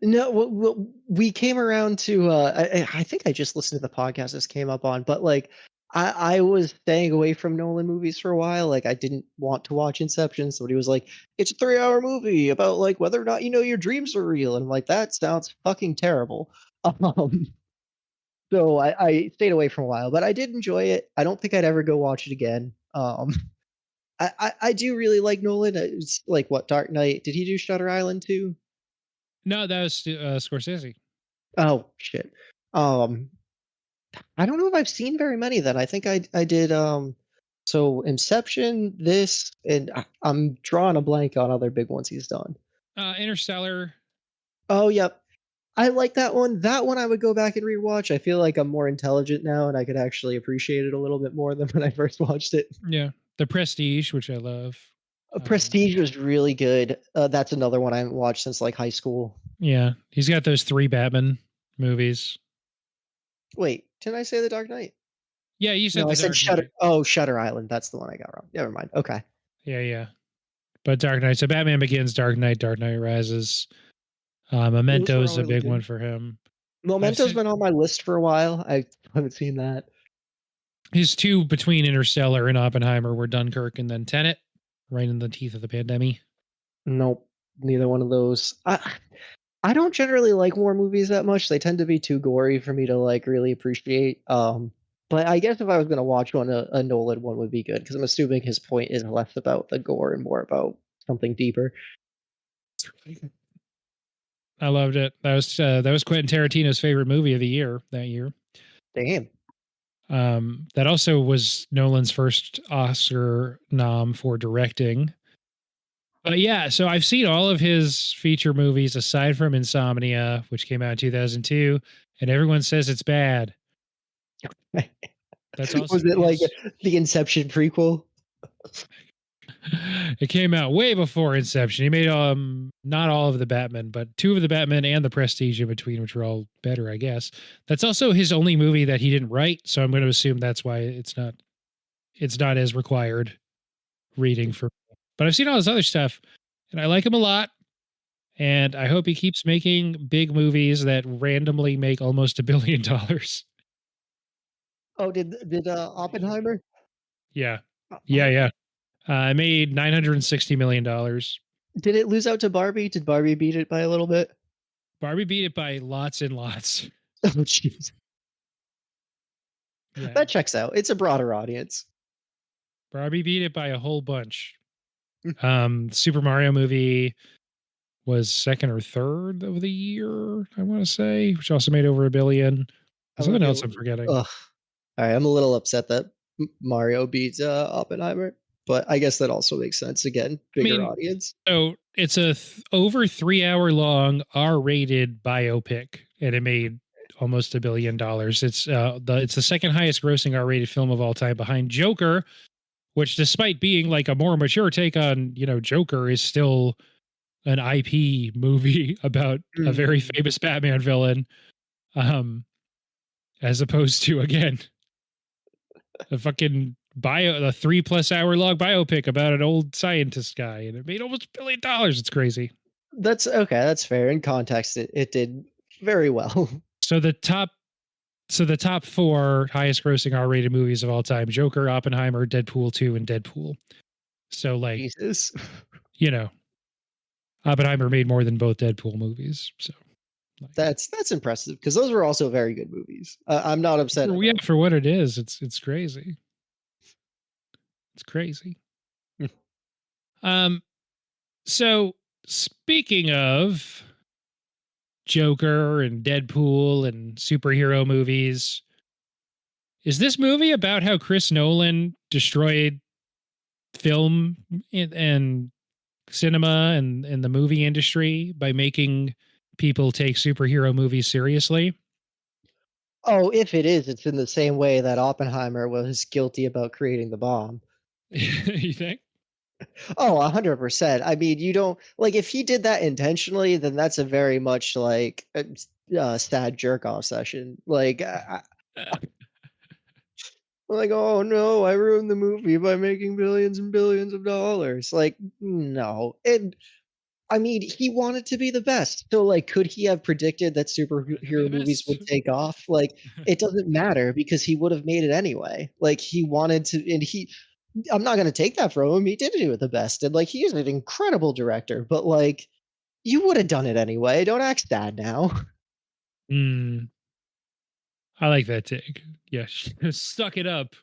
No, we came around to I think I just listened to the podcast this came up on, but like I was staying away from Nolan movies for a while. Like I didn't want to watch Inception. Somebody was like, "It's a 3-hour movie about like whether or not you know your dreams are real," and I'm like, "That sounds fucking terrible." Um, so I stayed away from a while, but I did enjoy it. I don't think I'd ever go watch it again. I do really like Nolan. It's like what Dark Knight? Did he do Shutter Island too? No, that was Scorsese. Oh shit. Um, I don't know if I've seen very many then. I think I did so Inception, this, and I'm drawing a blank on other big ones he's done. Interstellar. Oh yep. I like that one. That one I would go back and rewatch. I feel like I'm more intelligent now and I could actually appreciate it a little bit more than when I first watched it. Yeah. The Prestige, which I love. Prestige was really good. That's another one I haven't watched since like high school. Yeah. He's got those 3 Batman movies. Wait, didn't I say The Dark Knight? Yeah, you said No, I The said Dark Knight. Shutter Island. That's the one I got wrong. Never mind. Okay. Yeah, yeah. But Dark Knight. So Batman Begins, Dark Knight Rises. Those were Memento's all a really big one good. for him. I've Memento's seen been on my list for a while. I haven't seen that. his 2 between Interstellar and Oppenheimer were Dunkirk and then Tenet, right in the teeth of the pandemic. Nope, neither one of those. I don't generally like war movies that much. They tend to be too gory for me to like really appreciate. But I guess if I was gonna watch one, a Nolan one would be good because I'm assuming his point is less about the gore and more about something deeper. I loved it. That was Quentin Tarantino's favorite movie of the year that year. Damn. That also was Nolan's first Oscar nom for directing. But yeah, so I've seen all of his feature movies aside from Insomnia, which came out in 2002, and everyone says it's bad. That's also Was it like his. the Inception prequel? It came out way before Inception. He made not all of the Batman, but 2 of the Batman and the Prestige in between, which were all better, I guess. That's also his only movie that he didn't write, so I'm going to assume that's why it's not as required reading for me. But I've seen all his other stuff and I like him a lot. And I hope he keeps making big movies that randomly make almost $1 billion. Oh, did Oppenheimer? Yeah. Yeah, Oh, yeah. I made $960 million. did it lose out to Barbie? Did Barbie beat it by a little bit? Barbie beat it by lots and lots. Oh, jeez. Yeah. That checks out. It's a broader audience. Barbie beat it by a whole bunch. Super Mario movie was second or third of the year, I want to say, which also made over $1 billion. I'm gonna Someone else go. I'm forgetting. Ugh. All right, I'm a little upset that Mario beats Oppenheimer, but I guess that also makes sense. Again, I bigger mean, audience. so it's a over 3 hour long R-rated biopic, and it made almost $1 billion. It's the second highest grossing R-rated film of all time, behind Joker, which, despite being like a more mature take on Joker, is still an IP movie about a very Mm. famous Batman villain, um, as opposed to, again, a fucking a 3+ hour long biopic about an old scientist guy, and it made almost $1 billion. It's crazy. That's okay. That's fair. In context, it did very well. So the top four highest grossing R-rated movies of all time: Joker, Oppenheimer, Deadpool 2, and Deadpool. So, like, Jesus. Oppenheimer made more than both Deadpool movies. So, like, That's impressive because those were also very good movies. I'm not upset at yeah, all. for what it is, it's crazy. It's crazy. Um, so speaking of Joker and Deadpool and superhero movies, is this movie about how Chris Nolan destroyed film and cinema and the movie industry by making people take superhero movies seriously? Oh, if it is, it's in the same way that Oppenheimer was guilty about creating the bomb. You think? Oh, 100%. I mean, you don't like if he did that intentionally, then that's a very much like sad jerk off session. Like, oh no, I ruined the movie by making billions and billions of dollars. Like, no. And I mean, he wanted to be the best. So, like, could he have predicted that Wanted to be superhero the movies best. would take off? Like, it doesn't matter because he would have made it anyway. Like, he wanted to, and I'm not going to take that from him. He did do it the best. And, like, he is an incredible director, but, like, you would have done it anyway. Don't act sad now. Hmm. I like that take. Yeah, suck it up.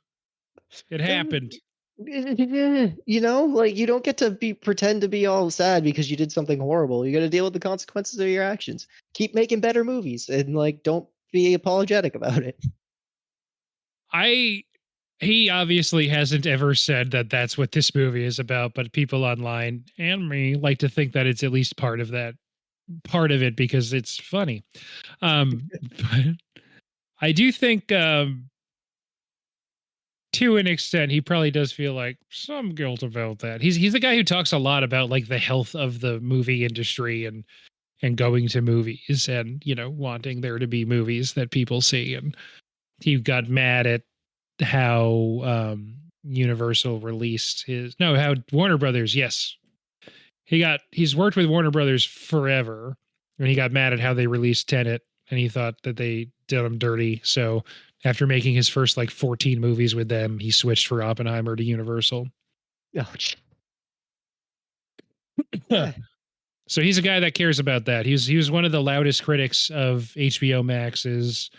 It happened. You know, like, you don't get to pretend to be all sad because you did something horrible. You got to deal with the consequences of your actions. Keep making better movies and, like, don't be apologetic about it. He obviously hasn't ever said that that's what this movie is about, but people online and me like to think that it's at least part of it because it's funny. But I do think, to an extent, he probably does feel like some guilt about that. He's the guy who talks a lot about like the health of the movie industry and going to movies and wanting there to be movies that people see. And he got mad at how Universal released how Warner Brothers, yes. He's worked with Warner Brothers forever, and he got mad at how they released Tenet, and he thought that they did him dirty. So after making his first like 14 movies with them, he switched for Oppenheimer to Universal. Ouch. So he's a guy that cares about that. He was one of the loudest critics of HBO Max's,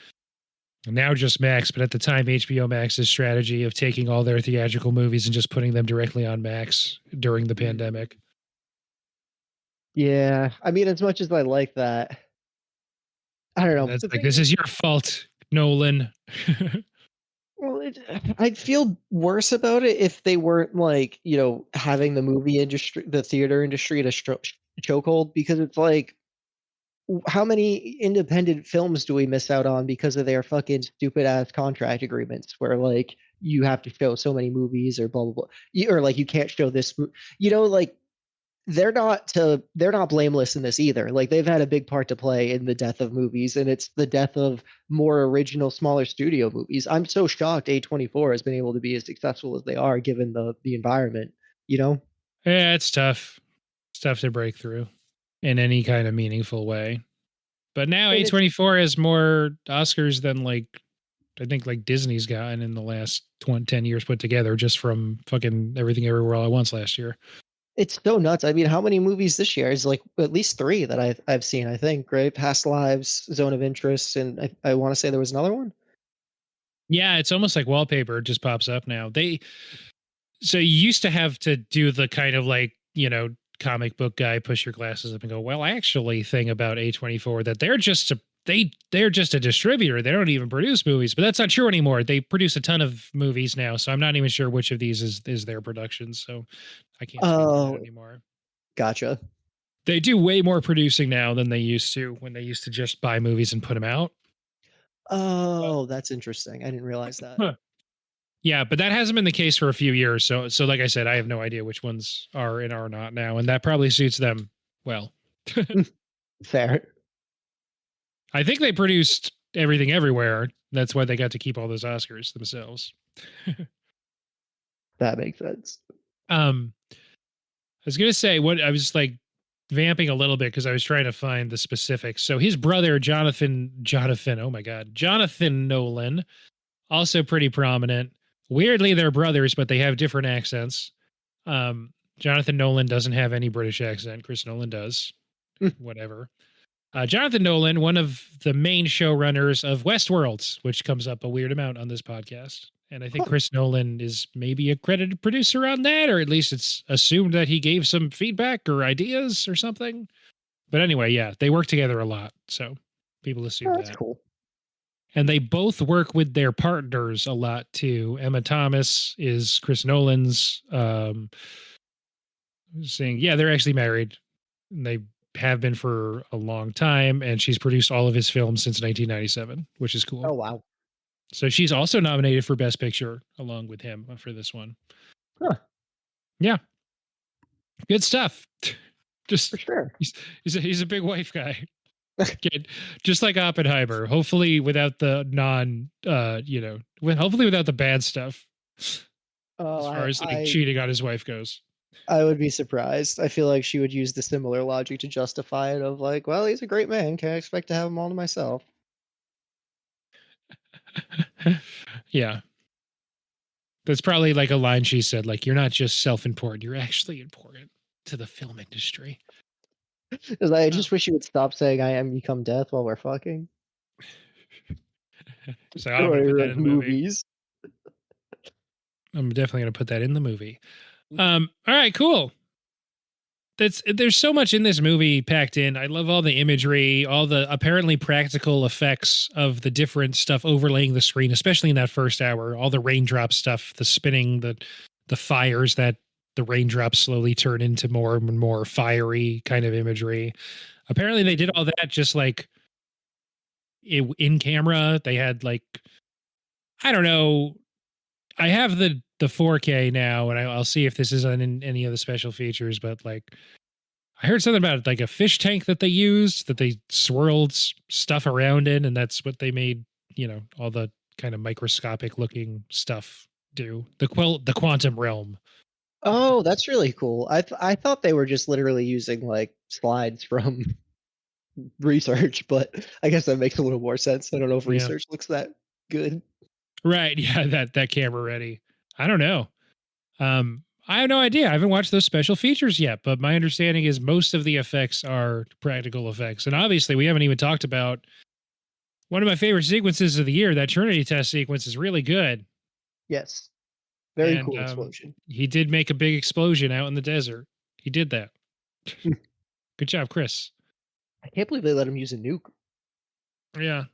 now just Max, but at the time HBO Max's strategy of taking all their theatrical movies and just putting them directly on Max during the pandemic. Yeah, I mean, as much as I like that, I don't And know. that's The like, thing this is your fault, Nolan. well, I'd feel worse about it if they weren't like, having the movie industry, the theater industry at a chokehold because it's like, how many independent films do we miss out on because of their fucking stupid ass contract agreements where like you have to show so many movies or blah blah blah, or like you can't show this, like they're not blameless in this either. Like they've had a big part to play in the death of movies, and it's the death of more original, smaller studio movies. I'm so shocked A24 has been able to be as successful as they are given the environment, you know? Yeah, it's tough. It's tough to break through in any kind of meaningful way. But now And it's A24 has more Oscars than like I think like Disney's gotten in the last 10 years put together, just from fucking Everything Everywhere All at Once last year. it's so nuts. I mean, how many movies this year? Is like at least three that I've seen, I think, right? Past Lives, Zone of Interest, and I want to say there was another one. Yeah, it's almost like wallpaper. It just pops up now. So you used to have to do the kind of like, comic book guy, push your glasses up and go, well, actually, thing about A24 that they're just a distributor. They don't even produce movies, but that's not true anymore. They produce a ton of movies now, so I'm not even sure which of these is their production. So I can't speak to that Oh, anymore. gotcha. They do way more producing now than they used to when they used to just buy movies and put them out. Oh, that's interesting. I didn't realize that. Huh. Yeah, but that hasn't been the case for a few years. So like I said, I have no idea which ones are and are not now, and that probably suits them well. Fair. I think they produced everything everywhere. That's why they got to keep all those Oscars themselves. That makes sense. I was gonna say what I was like vamping a little bit because I was trying to find the specifics. So his brother Jonathan, oh my god, Jonathan Nolan, also pretty prominent. Weirdly, they're brothers, but they have different accents. Jonathan Nolan doesn't have any British accent. Chris Nolan does. Whatever. Jonathan Nolan, one of the main showrunners of Westworld, which comes up a weird amount on this podcast. And I think Huh. Chris Nolan is maybe a credited producer on that, or at least it's assumed that he gave some feedback or ideas or something. But anyway, yeah, they work together a lot. So people assume Oh, that's that. cool. And they both work with their partners a lot too. Emma Thomas is Chris Nolan's saying, yeah, they're actually married. And they have been for a long time, and she's produced all of his films since 1997, which is cool. Oh, wow. So she's also nominated for Best Picture along with him for this one. Huh. Yeah. Good stuff. Just For sure. he's a big wife guy. Kid, just like Oppenheimer. Hopefully without the hopefully without the bad stuff Oh, as far as like cheating on his wife goes. I would be surprised. I feel like she would use the similar logic to justify it of like, well, he's a great man. Can I expect to have him all to myself? Yeah. That's probably like a line she said, like, you're not just self-important, you're actually important to the film industry. Because I just wish you would stop saying I am become death while we're fucking. So I'm gonna put that in the movie. Movies. I'm definitely gonna put that in the movie. All right, cool. There's so much in this movie packed in. I love all the imagery, all the apparently practical effects of the different stuff overlaying the screen, especially in that first hour. All the raindrop stuff, the spinning, the fires that the raindrops slowly turn into more and more fiery kind of imagery. Apparently, they did all that just like in camera. They had like, I don't know. I have the 4K now, and I'll see if this is on any of the special features. But like, I heard something about like a fish tank that they used that they swirled stuff around in, and that's what they made. All the kind of microscopic looking stuff do. The quantum realm. Oh, that's really cool. I thought they were just literally using like slides from research, but I guess that makes a little more sense. I don't know if Yeah. research looks that good. Right. Yeah. That camera ready. I don't know. I have no idea. I haven't watched those special features yet, but my understanding is most of the effects are practical effects. And obviously we haven't even talked about one of my favorite sequences of the year. That Trinity test sequence is really good. Yes. Very And, cool explosion. He did make a big explosion out in the desert. He did that. Good job, Chris. I can't believe they let him use a nuke. Yeah.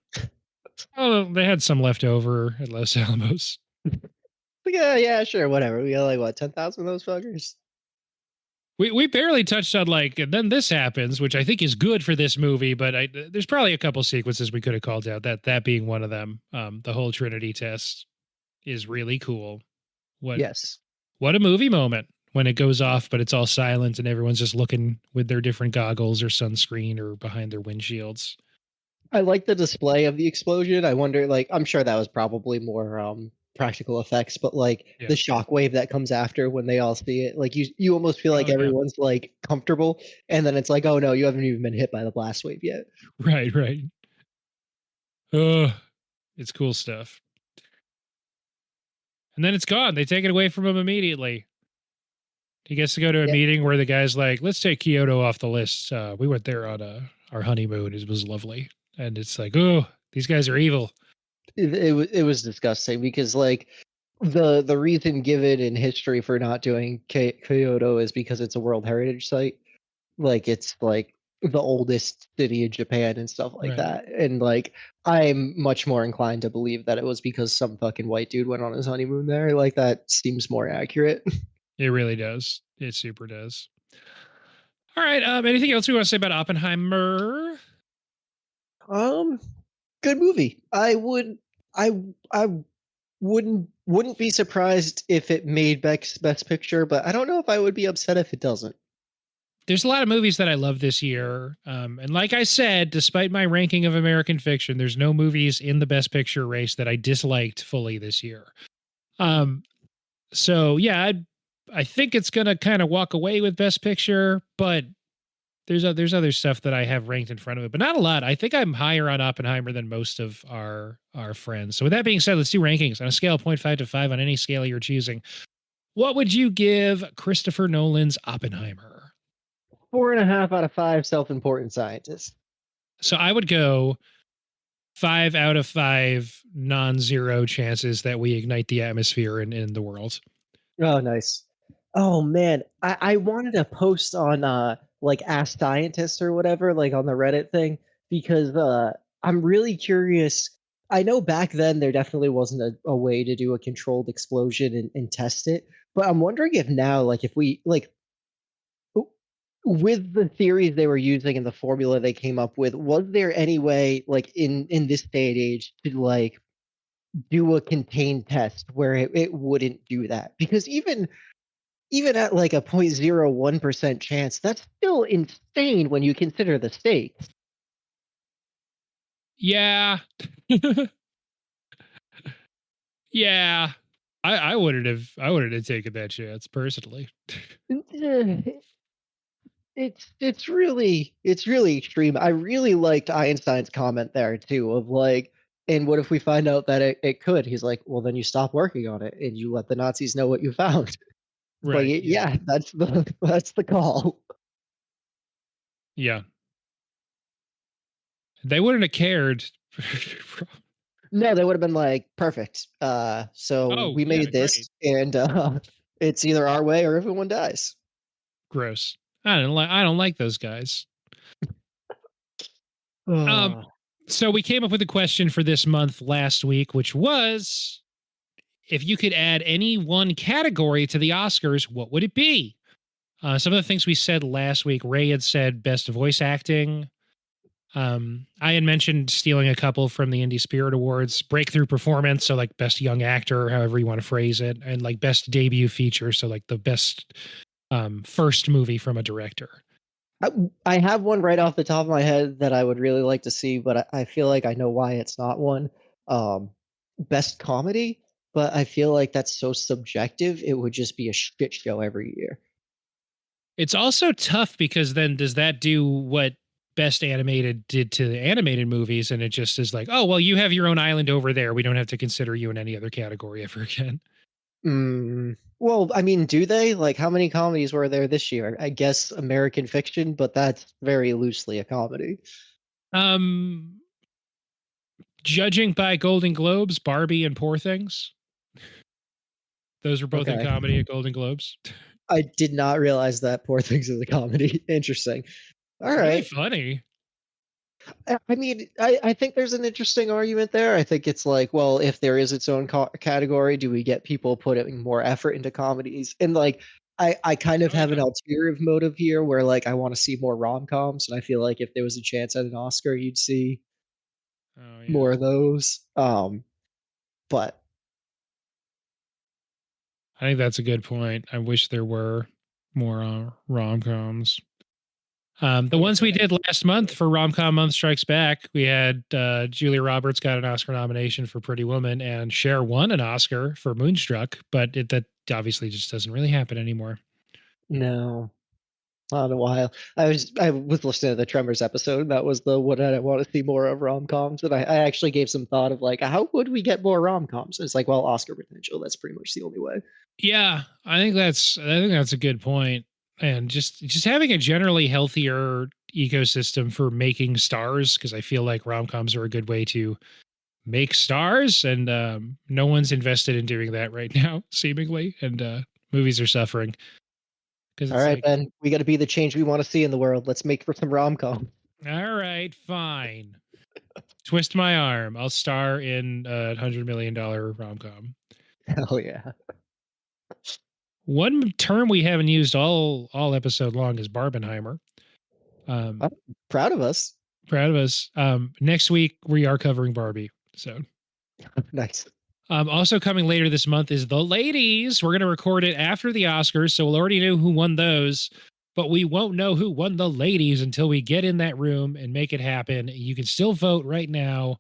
Oh, they had some left over at Los Alamos. Yeah, sure, whatever. We got like what, 10,000 of those fuckers? We barely touched on like, and then this happens, which I think is good for this movie, but there's probably a couple sequences we could have called out, that being one of them. The whole Trinity test is really cool. Yes. What a movie moment when it goes off, but it's all silent and everyone's just looking with their different goggles or sunscreen or behind their windshields. I like the display of the explosion. I wonder, like, I'm sure that was probably more practical effects, but like Yeah. the shockwave that comes after when they all see it, like you almost feel like Oh, yeah. everyone's like comfortable, and then it's like, oh no, you haven't even been hit by the blast wave yet. Right. Oh, it's cool stuff. And then it's gone. They take it away from him immediately. He gets to go to a meeting where the guy's like, let's take Kyoto off the list. We went there on our honeymoon. It was lovely. And it's like, oh, these guys are evil. It was disgusting because like the reason given in history for not doing Kyoto is because it's a World Heritage site. Like it's like the oldest city in Japan and stuff like Right. that. And like I'm much more inclined to believe that it was because some fucking white dude went on his honeymoon there. Like that seems more accurate. It really does. It super does. All right. Anything else we want to say about Oppenheimer? Um Good movie. I wouldn't be surprised if it made best picture, but I don't know if I would be upset if it doesn't. There's a lot of movies that I love this year. And like I said, despite my ranking of American fiction, there's no movies in the best picture race that I disliked fully this year. Um, so yeah, I think it's going to kind of walk away with best picture, but there's other stuff that I have ranked in front of it, but not a lot. I think I'm higher on Oppenheimer than most of our friends. So with that being said, let's do rankings on a scale of 0.5 to 5 on any scale you're choosing. What would you give Christopher Nolan's Oppenheimer? 4.5 out of 5 self-important scientists. So I would go 5 out of 5 non-zero chances that we ignite the atmosphere in the world. Oh, nice. Oh man, I wanted to post on like Ask Scientist or whatever, like on the Reddit thing, because I'm really curious. I know back then there definitely wasn't a way to do a controlled explosion and test it, but I'm wondering if now, like if we like w- with the theories they were using and the formula they came up with, was there any way like in this day and age to like do a contained test where it wouldn't do that? Because even at like a 0.01% chance, that's still insane when you consider the stakes. Yeah. Yeah. I wouldn't have taken that chance personally. It's really extreme. I really liked Einstein's comment there too of like, and what if we find out that it could? He's like, well, then you stop working on it and you let the Nazis know what you found. It's like, Right. Yeah. yeah, that's the call. Yeah. They wouldn't have cared. No, they would have been like, perfect. So Oh, we yeah, made great. this, and it's either our way or everyone dies. Gross. I don't like those guys. Um, Oh, so we came up with a question for this month last week, which was if you could add any one category to the Oscars, what would it be? Some of the things we said last week, Ray had said best voice acting. I had mentioned stealing a couple from the Indie Spirit Awards, breakthrough performance, so like best young actor, however you want to phrase it, and like best debut feature, so like the best first movie from a director. I, I have one right off the top of my head that I would really like to see, but I feel like I know why it's not one. Um, Best comedy, but I feel like that's so subjective. It would just be a shit show every year. It's also tough because then does that do what best animated did to the animated movies? And it just is like, oh, well, you have your own island over there. We don't have to consider you in any other category ever again. Well, I mean, do they? Like, how many comedies were there this year? I guess American Fiction, but that's very loosely a comedy. Um, Judging by Golden Globes, Barbie and Poor Things. Those were both in Okay. comedy at Golden Globes. I did not realize that Poor Things is a comedy. Interesting. All It's really right. funny. I mean, I think there's an interesting argument there. I think it's like, well, if there is its own category, do we get people putting more effort into comedies? And like, I kind of Oh have an yeah. ulterior motive here where like I want to see more rom-coms, and I feel like if there was a chance at an Oscar, you'd see Oh more yeah. of those. But I think that's a good point. I wish there were more rom coms. The like I ones we said, did last month for Rom Com Month Strikes Back, we had Julia Roberts got an Oscar nomination for Pretty Woman, and Cher won an Oscar for Moonstruck, but that obviously just doesn't really happen anymore. no, not in a while. I was listening to the Tremors episode, and that was the what I want to see more of rom-coms. And I actually gave some thought of like, how would we get more rom-coms? It's like, well, Oscar potential. That's pretty much the only way. Yeah, I think that's a good point. And just having a generally healthier ecosystem for making stars, because I feel like rom coms are a good way to make stars, and no one's invested in doing that right now, seemingly, and movies are suffering. because All it's right, like, Ben. We got to be the change we want to see in the world. Let's make for some rom com. all right, fine. Twist my arm. I'll star in a $100 million rom com. Hell yeah. One term we haven't used all episode long is Barbenheimer. I'm proud of us. Proud of us. Next week we are covering Barbie. So Nice. also coming later this month is The Ladies. We're going to record it after the Oscars, so we'll already know who won those, but we won't know who won The Ladies until we get in that room and make it happen. You can still vote right now.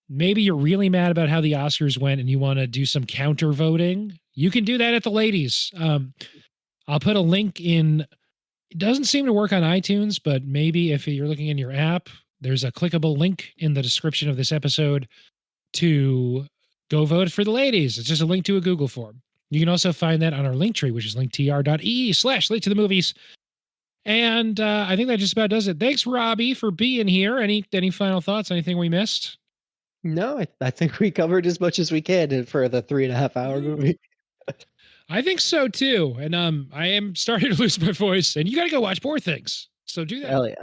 Maybe you're really mad about how the Oscars went and you want to do some counter voting. You can do that at The Ladies. I'll put a link in. It doesn't seem to work on iTunes, but maybe if you're looking in your app, there's a clickable link in the description of this episode to go vote for The Ladies. It's just a link to a Google form. You can also find that on our link tree, which is linktr.ee/late to the movies. And I think that just about does it. Thanks, Robbie, for being here. Any final thoughts? Anything we missed? No, I think we covered as much as we can for the 3.5-hour movie. I think so too. And I am starting to lose my voice, and you got to go watch Poor Things. So do that. Hell yeah.